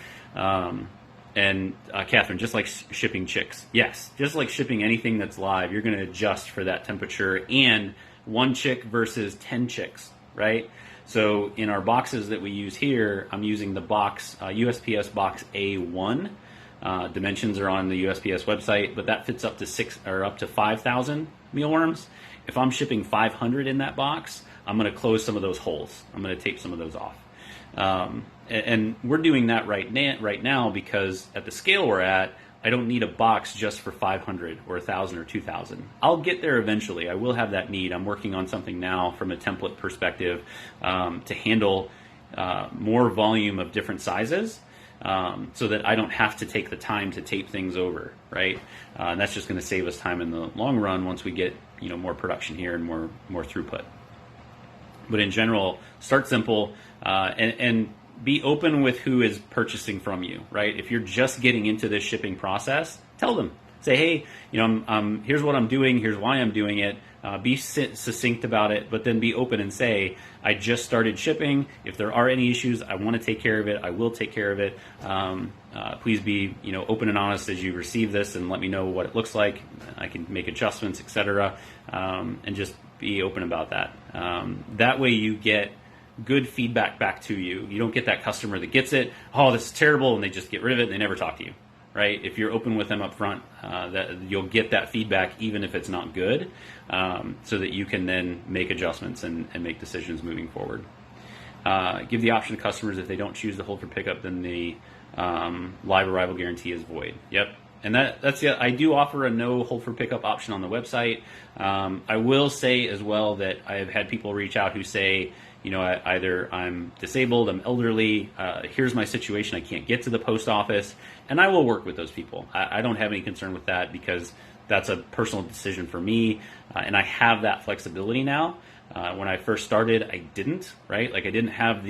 And Catherine, just like shipping chicks, yes, just like shipping anything that's live, you're going to adjust for that temperature and 1 chick versus 10 chicks, right? So in our boxes that we use here, I'm using the box USPS box A1. Dimensions are on the USPS website, but that fits up to 5,000 mealworms. If I'm shipping 500 in that box, I'm going to close some of those holes. I'm going to tape some of those off. And we're doing that right now because at the scale we're at, I don't need a box just for 500 or 1,000 or 2,000. I'll get there eventually. I will have that need. I'm working on something now from a template perspective to handle more volume of different sizes. So that I don't have to take the time to tape things over, right? And that's just going to save us time in the long run once we get more production here and more throughput. But in general, start simple and be open with who is purchasing from you, right? If you're just getting into this shipping process, tell them. Say, hey, here's what I'm doing. Here's why I'm doing it. Be succinct about it, but then be open and say, I just started shipping. If there are any issues, I want to take care of it. I will take care of it. Please be, open and honest as you receive this, and let me know what it looks like. I can make adjustments, etc. And just be open about that. That way, you get good feedback back to you. You don't get that customer that gets it. Oh, this is terrible, and they just get rid of it and they never talk to you. Right? If you're open with them up front, that you'll get that feedback even if it's not good, so that you can then make adjustments and make decisions moving forward. Give the option to customers if they don't choose to hold for pickup, then the live arrival guarantee is void. Yep. And that's it. I do offer a no hold for pickup option on the website. I will say as well that I have had people reach out who say, either I'm disabled, I'm elderly, here's my situation, I can't get to the post office, and I will work with those people. I don't have any concern with that because that's a personal decision for me, and I have that flexibility now. When I first started, I didn't, right? Like I didn't have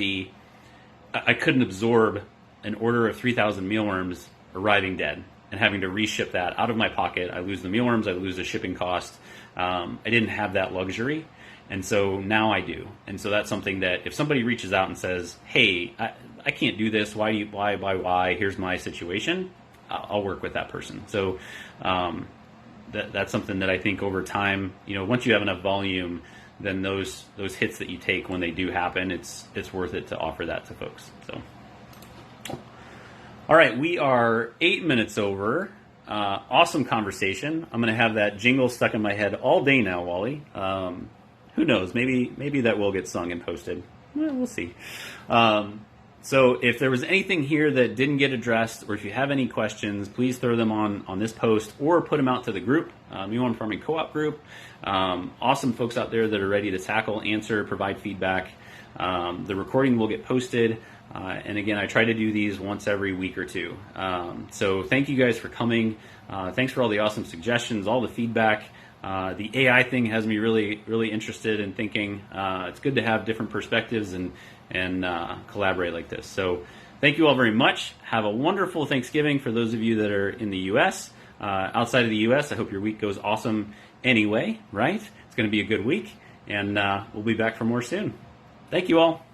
I couldn't absorb an order of 3,000 mealworms arriving dead and having to reship that out of my pocket. I lose the mealworms, I lose the shipping cost. I didn't have that luxury. And so now I do. And so that's something that if somebody reaches out and says, hey, I can't do this, why, here's my situation, I'll work with that person. So that's something that I think over time, once you have enough volume, then those hits that you take when they do happen, it's worth it to offer that to folks. So, all right, we are 8 minutes over. Awesome conversation. I'm going to have that jingle stuck in my head all day now, Wally. Who knows? Maybe that will get sung and posted. Well, we'll see. So if there was anything here that didn't get addressed, or if you have any questions, please throw them on this post or put them out to the group, Mealworm Farming Co-op group. Awesome folks out there that are ready to tackle, answer, provide feedback. The recording will get posted. And again, I try to do these once every week or two. So thank you guys for coming. Thanks for all the awesome suggestions, all the feedback. The AI thing has me really, really interested in thinking. It's good to have different perspectives and collaborate like this. So thank you all very much. Have a wonderful Thanksgiving for those of you that are in the U.S. Outside of the U.S., I hope your week goes awesome anyway, right? It's going to be a good week, and we'll be back for more soon. Thank you all.